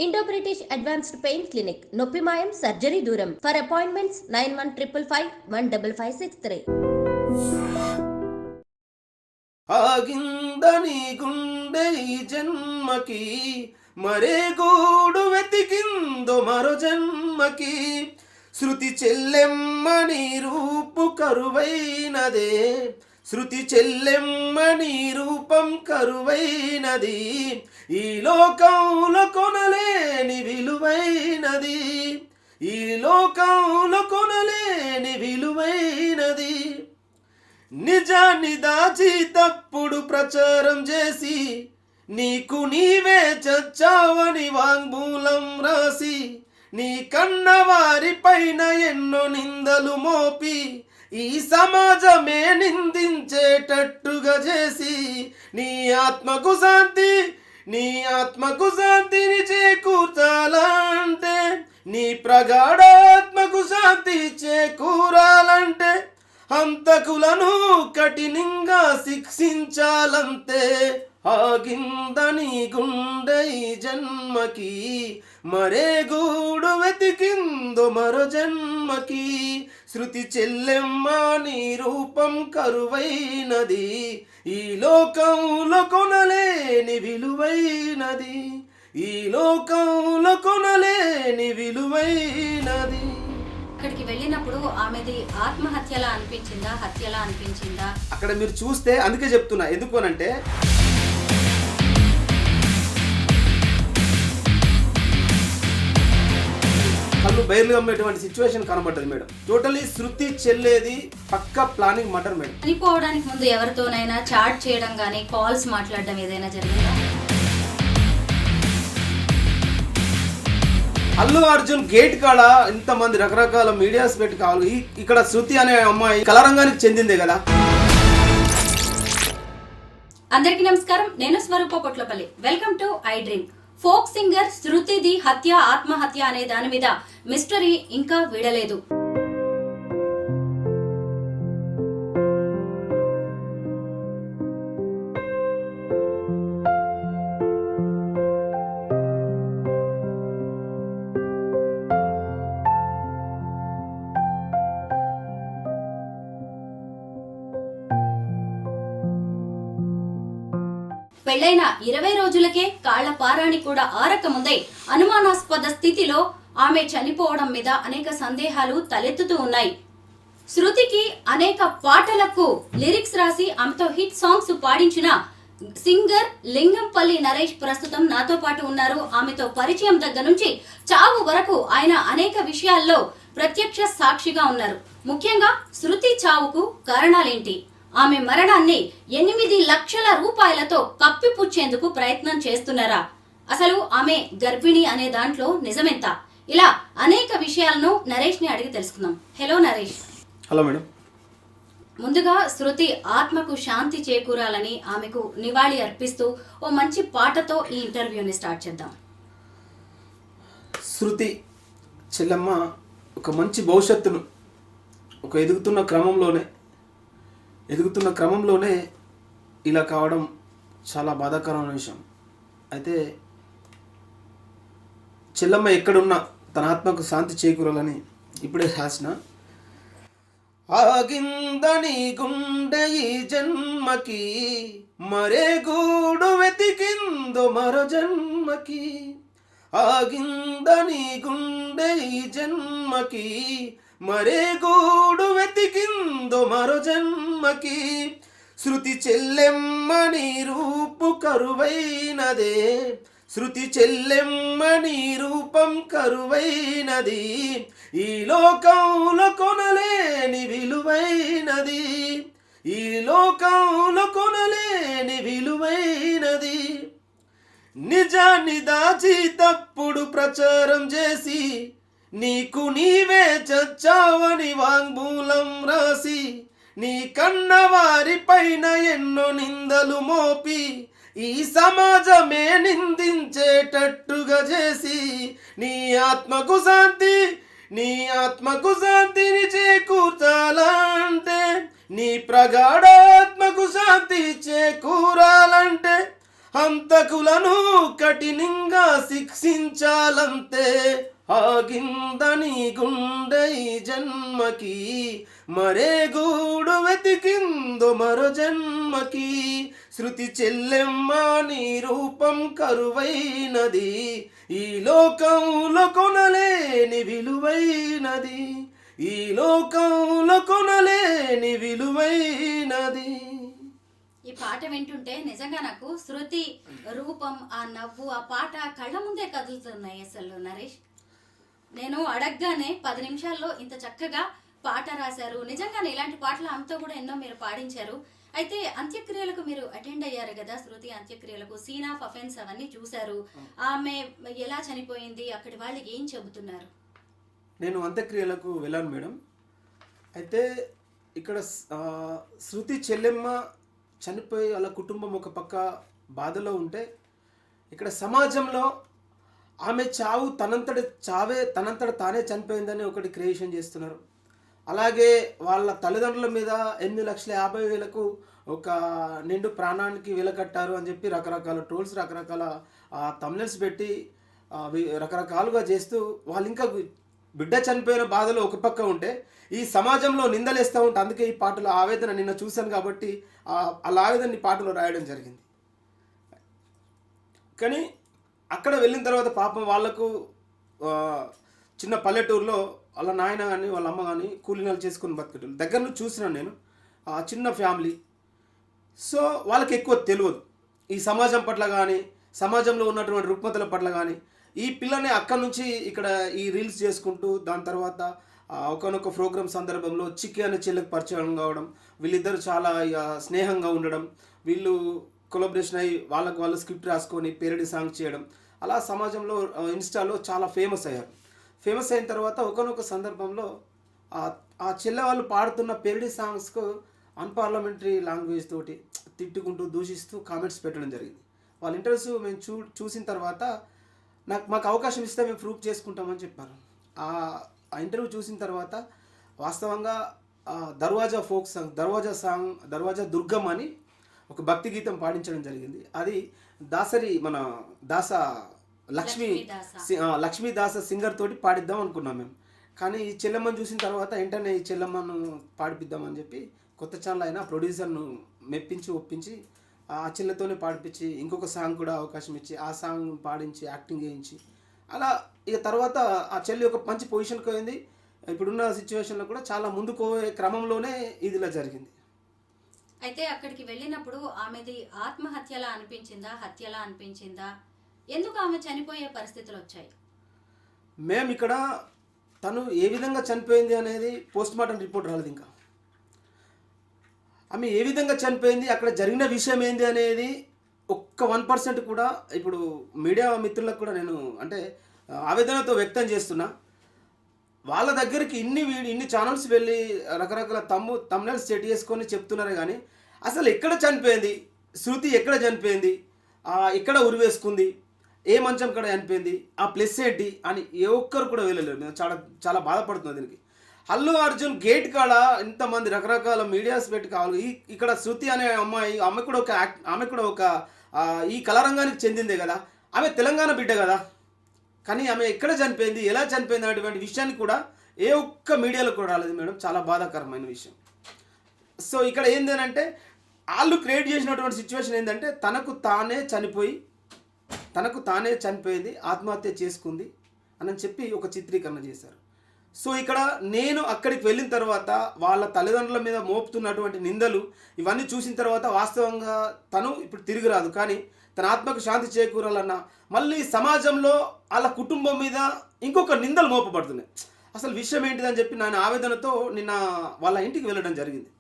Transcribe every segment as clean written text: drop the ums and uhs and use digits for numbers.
Indo British advanced pain clinic నొప్పి మాయం surgery దూరం ఫర్ అపాయింట్మెంట్స్ 9155515563. ఆగిందని గుండె ఈ జన్మకి మరే గూడు వెతికిందో మరో జన్మకి శృతి చెల్లెమ్మని రూపు కరువైనదే శృతి చెల్లెమ్మని రూపం కరువైనది ఈ లోకంలో కొనలేని విలువైనది ఈ లోకంలో కొనలేని విలువైనది నిజాన్ని దాచి తప్పుడు ప్రచారం చేసి నీకు నీవే చచ్చావని వాంగ్మూలం రాసి నీ కన్నవారి పైన ఎన్నో నిందలు మోపి ఈ సమాజమే నిందించేటట్టుగా చేసి నీ ఆత్మకు శాంతిని చేకూర్చాలంటే నీ ప్రగాఢాత్మకు శాంతి చేకూరాలంటే హంతకులను కఠినంగా శిక్షించాలంతే ఆగిందని గుండె ఈ జన్మకి మరే గూడు వెతికిందో మరో జన్మకి శృతి చెల్లెమ్మ నీ రూపం కరువైనది ఈ లోకంలో కొనలేని విలువైనది ఈ లోకంలో కొనలేని విలువైనది. అక్కడికి వెళ్ళినప్పుడు ఆమెది ఆత్మహత్యలా అనిపించిందా, హత్యలా అనిపించిందా? అక్కడ మీరు చూస్తే అందుకే చెప్తున్నా, ఎందుకు అనంటే కళ్ళు బయర్లు అమ్మేటువంటి సిచ్యువేషన్ కనబడ్డది మేడం. టోటలీ శృతి చెల్లేది పక్క ప్లానింగ్ మటర్ మేడం. చనిపోవడానికి ముందు ఎవరితోనైనా చాట్ చేయడం గానీ, కాల్స్ మాట్లాడడం ఏదైనా జరిగిందా? అల్లు అర్జున్ గేట్ కాడ ఇంతమంది రకరకాల మీడియాస్ పెట్టి కావాలి. ఇక్కడ శృతి అనే అమ్మాయి కళారంగానికి చెందిందే కదా. అందరికీ నమస్కారం, నేను Swaroopa Potlapalli. Welcome to I dream. Folk singer శృతిది హత్య, ఆత్మహత్య అనే దాని మీద మిస్టరీ ఇంకా వీడలేదు. పెళ్లైన 20 రోజులకే కాళ్ల పారాణి కూడా ఆరక ముందే అనుమానాస్పద స్థితిలో ఆమె చనిపోవడం మీద అనేక సందేహాలు తలెత్తుతూ ఉన్నాయి. శృతికి అనేక పాటలకు లిరిక్స్ రాసి ఆమెతో హిట్ సాంగ్స్ పాడించిన సింగర్ లింగంపల్లి నరేష్ ప్రస్తుతం నాతో పాటు ఉన్నారు. ఆమెతో పరిచయం దగ్గర నుంచి చావు వరకు ఆయన అనేక విషయాల్లో ప్రత్యక్ష సాక్షిగా ఉన్నారు. ముఖ్యంగా శృతి చావుకు కారణాలేంటి, ఆమె మరణాన్ని 8 లక్షల రూపాయలతో కప్పిపుచ్చేందుకు ప్రయత్నం చేస్తున్నారా, అసలు ఆమె గర్భిణి అనే దాంట్లో నిజమెంత, ఇలా అనేక విషయాలను నరేష్ ని అడిగి తెలుసుకుందాం. హలో నరేష్. Hello madam. ముందుగా శృతి ఆత్మకు శాంతి చేకూరాలని ఆమెకు నివాళి అర్పిస్తూ ఓ మంచి పాటతో ఈ ఇంటర్వ్యూని స్టార్ట్ చేద్దాం. శృతి చెల్లమ్మ ఒక మంచి భవిష్యత్తును ఒక ఎదుగుతున్న క్రమంలోనే ఇలా కావడం చాలా బాధాకరమైన విషయం. అయితే చెల్లమ్మ ఎక్కడున్నా తన ఆత్మకు శాంతి చేకూరాలని ఇప్పుడే రాసిన. ఆగిందని గుండె ఈ జన్మకి మరే గూడు వెతికిందో మరో జన్మకి ఆగిందని గుండె ఈ జన్మకి మరే గూడు వెతికిందో మరో జన్మకి శృతి చెల్లెమ్మని రూపు కరువైనదే శృతి చెల్లెమ్మని రూపం కరువైనది ఈ లోకంలో కొనలేని విలువైనది ఈ లోకంలో కొనలేని విలువైనది నిజాన్ని దాచి తప్పుడు ప్రచారం చేసి నీకు నీవే చచ్చావని వాంగ్మూలం రాసి నీ కన్నవారి పైన ఎన్నో నిందలు మోపి ఈ సమాజమే నిందించేటట్టుగా చేసి నీ ఆత్మకు శాంతిని చేకూర్చాలంటే నీ ప్రగాఢాత్మకు శాంతి చేకూరాలంటే హంతకులను కఠినంగా శిక్షించాలంతే ఆగిందని గుండె ఈ జన్మకి మరే గూడు వెతికిందో మరో జన్మకి శృతి చెల్లెమ్మ నీ రూపం కరువైనది ఈ లోకంలో కొనలేని విలువైనది ఈ లోకంలో కొనలేని విలువైనది. ఈ పాట వింటుంటే నిజంగా నాకు శృతి రూపం, ఆ నవ్వు, ఆ పాట కళ్ళ ముందే కదులుతున్నాయి. అసలు నరేష్, నేను అడగగానే 10 నిమిషాల్లో ఇంత చక్కగా పాట రాశారు. నిజంగానే ఇలాంటి పాటలు ఆమెతో కూడా ఎన్నో మీరు పాడించారు. అయితే అంత్యక్రియలకు మీరు అటెండ్ అయ్యారు కదా, శృతి అంత్యక్రియలకు, సీన్ ఆఫ్ అఫెన్స్ అవన్నీ చూశారు. ఆమె ఎలా చనిపోయింది, అక్కడి వాళ్ళకి ఏం చెబుతున్నారు? నేను అంత్యక్రియలకు వెళ్ళాను మేడం. అయితే ఇక్కడ శృతి చెల్లెమ్మ చనిపోయి వాళ్ళ కుటుంబం ఒక పక్క బాధలో ఉంటే, ఇక్కడ సమాజంలో ఆమె చావు తనంతట తానే చనిపోయిందని ఒకటి క్రియేషన్ చేస్తున్నారు. అలాగే వాళ్ళ తల్లిదండ్రుల మీద 8,50,000కు ఒక నిండు ప్రాణానికి వెలకట్టారు అని చెప్పి రకరకాల ట్రోల్స్, రకరకాల తమ్నెల్స్ పెట్టి రకరకాలుగా చేస్తూ వాళ్ళు ఇంకా బిడ్డ చనిపోయిన బాధలో ఒక పక్క ఉంటే ఈ సమాజంలో నిందలేస్తూ ఉంటే, అందుకే ఈ పాటలో ఆవేదన నిన్న చూశాను కాబట్టి అలా ఆవేదన ఈ పాటలో రాయడం జరిగింది. కానీ అక్కడ వెళ్ళిన తర్వాత పాపం వాళ్ళకు చిన్న పల్లెటూరులో వాళ్ళ నాయన కానీ వాళ్ళ అమ్మ కానీ కూలీనాలు చేసుకుని బతికేటోళ్ళు దగ్గర నుంచి చూసినాను నేను. చిన్న ఫ్యామిలీ. సో వాళ్ళకి ఎక్కువ తెలియదు ఈ సమాజం పట్ల కానీ, సమాజంలో ఉన్నటువంటి రుగ్మతల పట్ల కానీ. ఈ పిల్లని అక్కడి నుంచి ఇక్కడ ఈ రీల్స్ చేసుకుంటూ దాని తర్వాత ఒకనొక ప్రోగ్రామ్ సందర్భంలో చిక్కి అనే చెల్లెకి పరిచయం కావడం, వీళ్ళిద్దరు చాలా స్నేహంగా ఉండడం, వీళ్ళు కొలాబరేషన్ అయ్యి వాళ్ళు స్క్రిప్ట్ రాసుకొని పేరడీ సాంగ్ చేయడం, అలా సమాజంలో ఇన్స్టాలో చాలా ఫేమస్ అయ్యారు. ఫేమస్ అయిన తర్వాత ఒకనొక సందర్భంలో ఆ చెల్లె వాళ్ళు పాడుతున్న పేరడీ సాంగ్స్కు అన్పార్లమెంటరీ లాంగ్వేజ్ తోటి తిట్టుకుంటూ దూషిస్తూ కామెంట్స్ పెట్టడం జరిగింది. వాళ్ళ ఇంటర్వ్యూస్ మేము చూసిన తర్వాత మాకు అవకాశం ఇస్తే మేము ప్రూఫ్ చేసుకుంటామని చెప్పారు. ఆ ఇంటర్వ్యూ చూసిన తర్వాత వాస్తవంగా దర్వాజా ఫోక్ సాంగ్, దర్వాజా దుర్గం అని ఒక భక్తి గీతం పాడించడం జరిగింది. అది లక్ష్మీదాస సింగర్ తోటి పాడిద్దాం అనుకున్నాం మేము. కానీ ఈ చెల్లెమ్మను చూసిన తర్వాత వెంటనే ఈ చెల్లెమ్మను పాడిపిద్దామని చెప్పి కొత్త ఛానల్ అయినా ప్రొడ్యూసర్ను మెప్పించి ఒప్పించి ఆ చెల్లెతోనే పాడిపించి ఇంకొక సాంగ్ కూడా అవకాశం ఇచ్చి ఆ సాంగ్ పాడించి యాక్టింగ్ చేయించి అలా ఇక తర్వాత ఆ చెల్లి ఒక మంచి పొజిషన్కి పోయింది. ఇప్పుడున్న సిచ్యువేషన్లో కూడా చాలా ముందుకు పోయే క్రమంలోనే ఇది ఇలా జరిగింది. అయితే అక్కడికి వెళ్ళినప్పుడు ఆమెది ఆత్మహత్యలా అనిపించిందా, హత్యలా అనిపించిందా? ఎందుకు ఆమె చనిపోయే పరిస్థితులు వచ్చాయి? మేము ఇక్కడ తను ఏ విధంగా చనిపోయింది అనేది పోస్ట్ మార్టం రిపోర్ట్ రాలేదు. ఇంకా ఆమె ఏ విధంగా చనిపోయింది, అక్కడ జరిగిన విషయం ఏంది అనేది ఒక్క 1% కూడా ఇప్పుడు మీడియా మిత్రులకు కూడా నేను అంటే ఆవేదనతో వ్యక్తం చేస్తున్నా. వాళ్ళ దగ్గరికి ఇన్ని ఛానల్స్ వెళ్ళి రకరకాల తమ్నెల్స్ సెట్ చేసుకొని చెప్తున్నారు. కానీ అసలు ఎక్కడ చనిపోయింది శృతి, ఎక్కడ చనిపోయింది, ఎక్కడ ఉరివేసుకుంది, ఏ మంచం కడ చనిపోయింది, ఆ ప్లస్ ఏంటి అని ఏ ఒక్కరు కూడా వెళ్ళలేరు. నేను చాలా చాలా బాధపడుతున్నాను దీనికి. అల్లు అర్జున్ గేట్ కాడ ఇంతమంది రకరకాల మీడియాస్ పెట్టి కావాలి. ఇక్కడ శృతి అనే అమ్మాయి, ఆమె కూడా ఒక ఈ కళారంగానికి చెందిందే కదా, ఆమె తెలంగాణ బిడ్డ కదా. కానీ ఆమె ఎక్కడ చనిపోయింది, ఎలా చనిపోయింది అనేటువంటి విషయాన్ని కూడా ఏ ఒక్క మీడియాలో కూడా రాలేదు మేడం. చాలా బాధాకరమైన విషయం. సో ఇక్కడ ఏంది అంటే వాళ్ళు క్రియేట్ చేసినటువంటి సిచ్యువేషన్ ఏంటంటే తనకు తానే చనిపోయింది, ఆత్మహత్య చేసుకుంది అని చెప్పి ఒక చిత్రీకరణ చేశారు. సో ఇక్కడ నేను అక్కడికి వెళ్ళిన తర్వాత వాళ్ళ తల్లిదండ్రుల మీద మోపుతున్నటువంటి నిందలు ఇవన్నీ చూసిన తర్వాత వాస్తవంగా తను ఇప్పుడు తిరిగి రాదు. కానీ తన ఆత్మకు శాంతి చేకూరాలన్నా మళ్ళీ సమాజంలో వాళ్ళ కుటుంబం మీద ఇంకొక నిందలు మోపబడుతున్నాయి. అసలు విషయం ఏంటిదని చెప్పి నేను ఆవేదనతో నిన్న వాళ్ళ ఇంటికి వెళ్ళడం జరిగింది.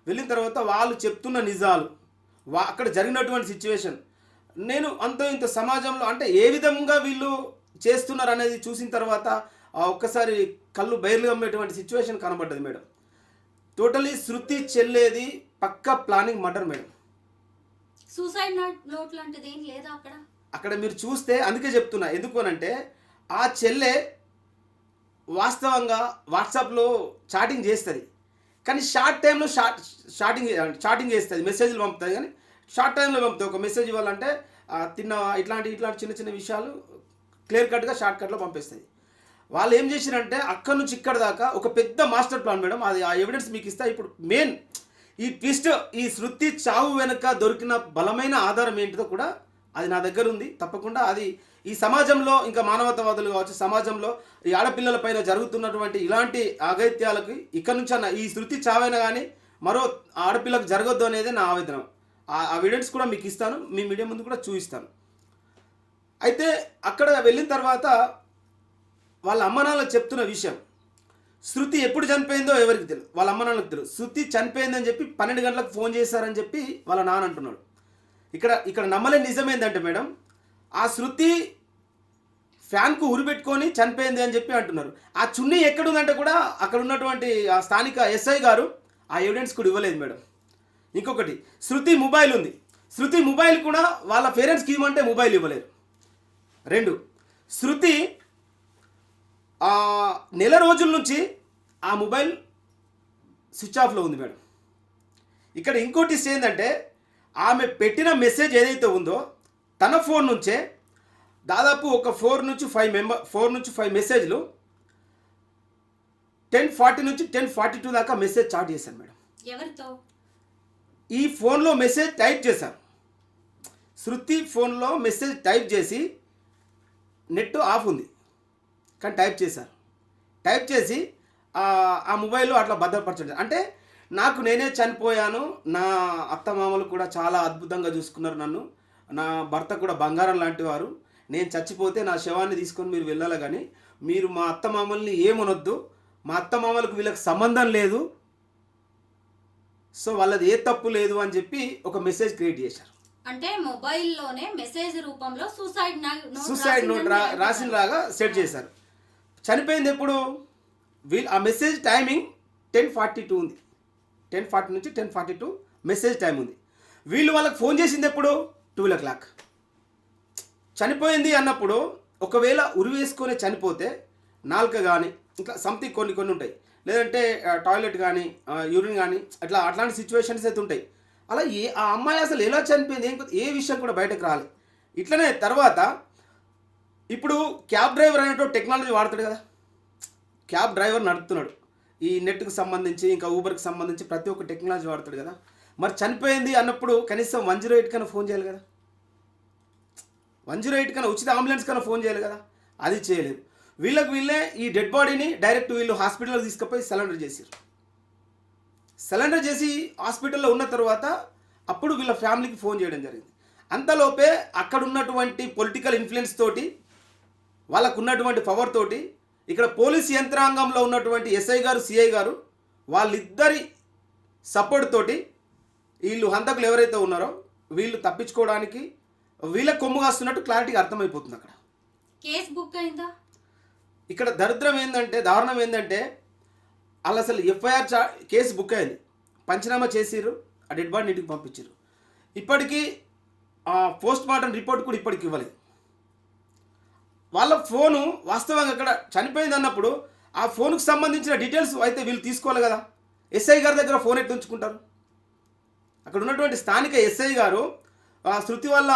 వెళ్ళిన తర్వాత వాళ్ళు చెప్తున్న నిజాలు, అక్కడ జరిగినటువంటి సిచ్యువేషన్, నేను అంతో ఇంత సమాజంలో అంటే ఏ విధంగా వీళ్ళు చేస్తున్నారు అనేది చూసిన తర్వాత ఒక్కసారి కళ్ళు బయర్లు అమ్మేటువంటి సిచ్యువేషన్ కనబడ్డది మేడం. టోటలీ శృతి చెల్లేది పక్కా planning murder madam. Suicide note లాంటిది ఏం లేదా అక్కడ మీరు చూస్తే? అందుకే చెప్తున్నా. ఎందుకు అనంటే ఆ చెల్లె వాస్తవంగా వాట్సాప్లో చాటింగ్ చేస్తుంది, కానీ షార్ట్ టైంలో చాటింగ్ చేస్తుంది, మెసేజ్లు పంపుతుంది. కానీ షార్ట్ టైంలో పంపుతుంది. ఒక మెసేజ్ ఇవ్వాలంటే తిన్నావా, ఇట్లాంటి చిన్న చిన్న విషయాలు క్లియర్ కట్గా షార్ట్ కట్లో పంపిస్తుంది. వాళ్ళు ఏం చేసిరంటే అక్కడ నుంచి ఇక్కడ దాకా ఒక పెద్ద మాస్టర్ ప్లాన్ మేడం. అది ఆ ఎవిడెన్స్ మీకు ఇస్తా. ఇప్పుడు మెయిన్ ఈ ట్విస్ట్, ఈ శృతి చావు వెనుక దొరికిన బలమైన ఆధారం ఏంటిదో కూడా అది నా దగ్గర ఉంది. తప్పకుండా అది ఈ సమాజంలో ఇంకా మానవతావాదులు కావచ్చు, సమాజంలో ఈ ఆడపిల్లల పైన జరుగుతున్నటువంటి ఇలాంటి అగత్యాలకి ఇక్కడ నుంచి అన్న ఈ శృతి చావైనా కానీ మరో ఆడపిల్లకు జరగొద్దు అనేది నా ఆవేదన. ఆ ఎవిడెన్స్ కూడా మీకు ఇస్తాను, మీ మీడియా ముందు కూడా చూపిస్తాను. అయితే అక్కడ వెళ్ళిన తర్వాత వాళ్ళ అమ్మ నాన్నలకు చెప్తున్న విషయం, శృతి ఎప్పుడు చనిపోయిందో ఎవరికి తెలియదు, వాళ్ళ అమ్మ నాన్నలకు తెలియదు. శృతి చనిపోయిందని చెప్పి 12 గంటలకు ఫోన్ చేశారని చెప్పి వాళ్ళ నాన్న అంటున్నాడు. ఇక్కడ నమ్మలేని నిజం ఏంటంటే మేడం, ఆ శృతి ఫ్యాన్కు ఉరిపెట్టుకొని చనిపోయింది అని చెప్పి అంటున్నారు. ఆ చున్నీ ఎక్కడుందంటే కూడా అక్కడ ఉన్నటువంటి ఆ స్థానిక ఎస్ఐ గారు ఆ ఎవిడెన్స్ కూడా ఇవ్వలేదు మేడం. ఇంకొకటి, శృతి మొబైల్ ఉంది. శృతి మొబైల్ కూడా వాళ్ళ పేరెంట్స్కి ఇవ్వమంటే మొబైల్ ఇవ్వలేరు. 2, శృతి నెల రోజుల నుంచి ఆ మొబైల్ స్విచ్ ఆఫ్లో ఉంది మేడం. ఇక్కడ ఇంకోటి ఏంటంటే ఆమె పెట్టిన మెసేజ్ ఏదైతే ఉందో తన ఫోన్ నుంచే దాదాపు ఒక 4 నుంచి 5 మెసేజ్లు 10:40 నుంచి 10:42 దాకా మెసేజ్ చాట్ చేశాను మేడం. ఎవరితో? ఈ ఫోన్లో మెసేజ్ టైప్ చేశారు. శృతి ఫోన్లో మెసేజ్ టైప్ చేసి, నెట్ ఆఫ్ ఉంది కానీ టైప్ చేశారు. టైప్ చేసి ఆ మొబైల్లో అట్లా భద్రపరచండి. అంటే నాకు నేనే చనిపోయాను, నా అత్తమామలు కూడా చాలా అద్భుతంగా చూసుకున్నారు నన్ను, నా భర్త కూడా బంగారం లాంటి వారు, నేను చచ్చిపోతే నా శవాన్ని తీసుకొని మీరు వెళ్ళాలి, కానీ మీరు మా అత్తమామల్ని ఏమనొద్దు, మా అత్తమామలకు వీళ్ళకి సంబంధం లేదు, సో వాళ్ళది ఏ తప్పు లేదు అని చెప్పి ఒక మెసేజ్ క్రియేట్ చేశారు. అంటే మొబైల్లోనే మెసేజ్ రూపంలో సూసైడ్ నోట్ రాసినలాగా సెట్ చేశారు. చనిపోయింది ఎప్పుడు? ఆ మెసేజ్ టైమింగ్ 10:42 ఉంది. 10:40 నుంచి 10:42 మెసేజ్ టైం ఉంది. వీళ్ళు వాళ్ళకి ఫోన్ చేసింది ఎప్పుడు? 12 o'clock. చనిపోయింది అన్నప్పుడు ఒకవేళ ఉరి వేసుకొని చనిపోతే నాలుక కానీ ఇంకా సంథింగ్ కొన్ని ఉంటాయి, లేదంటే టాయిలెట్ కానీ యూరిన్ కానీ అట్లాంటి సిచ్యువేషన్స్ అయితే ఉంటాయి. అలా ఆ అమ్మాయి అసలు ఎలా చనిపోయింది ఏ విషయం కూడా బయటకు రాలి. ఇట్లనే తర్వాత ఇప్పుడు క్యాబ్ డ్రైవర్ అనేటో టెక్నాలజీ వాడతాడు కదా, క్యాబ్ డ్రైవర్ నడుపుతున్నాడు, ఈ నెట్కి సంబంధించి ఇంకా ఊబర్కి సంబంధించి ప్రతి ఒక్క టెక్నాలజీ వాడతాడు కదా. మరి చనిపోయింది అన్నప్పుడు కనీసం 108 కన్నా ఫోన్ చేయాలి కదా, 108 కన్నా ఉచిత అంబులెన్స్ కన్నా ఫోన్ చేయాలి కదా, అది చేయలేదు. వీళ్ళే ఈ డెడ్ బాడీని డైరెక్ట్ వీళ్ళు హాస్పిటల్కి తీసుకుపోయి సరెండర్ చేశారు. సరెండర్ చేసి హాస్పిటల్లో ఉన్న తర్వాత అప్పుడు వీళ్ళ ఫ్యామిలీకి ఫోన్ చేయడం జరిగింది. అంతలోపే అక్కడ ఉన్నటువంటి పొలిటికల్ ఇన్ఫ్లుయెన్స్ తోటి, వాళ్ళకు ఉన్నటువంటి పవర్ తోటి, ఇక్కడ పోలీస్ యంత్రాంగంలో ఉన్నటువంటి ఎస్ఐ గారు, సిఐ గారు, వాళ్ళిద్దరి సపోర్ట్ తోటి వీళ్ళు హంతకులు ఎవరైతే ఉన్నారో వీళ్ళు తప్పించుకోవడానికి వీళ్ళ కొమ్ము కాస్తున్నట్టు క్లారిటీగా అర్థమైపోతుంది. అక్కడ కేసు బుక్ అయిందా? ఇక్కడ దారుణం ఏంటంటే వాళ్ళు అసలు ఎఫ్ఐఆర్ కేసు బుక్ అయింది, పంచనామా చేసిర్రు, ఆ డెడ్ బాడీని ఇంటికి పంపించారు. ఇప్పటికీ పోస్ట్ మార్టం రిపోర్ట్ కూడా ఇప్పటికి ఇవ్వలేదు. వాళ్ళ ఫోను వాస్తవంగా అక్కడ చనిపోయింది అన్నప్పుడు ఆ ఫోన్కు సంబంధించిన డీటెయిల్స్ అయితే వీళ్ళు తీసుకోవాలి కదా. ఎస్ఐ గారి దగ్గర ఫోన్ ఎట్టు ఉంచుకుంటారు? అక్కడ ఉన్నటువంటి స్థానిక ఎస్ఐ గారు శృతి వాళ్ళ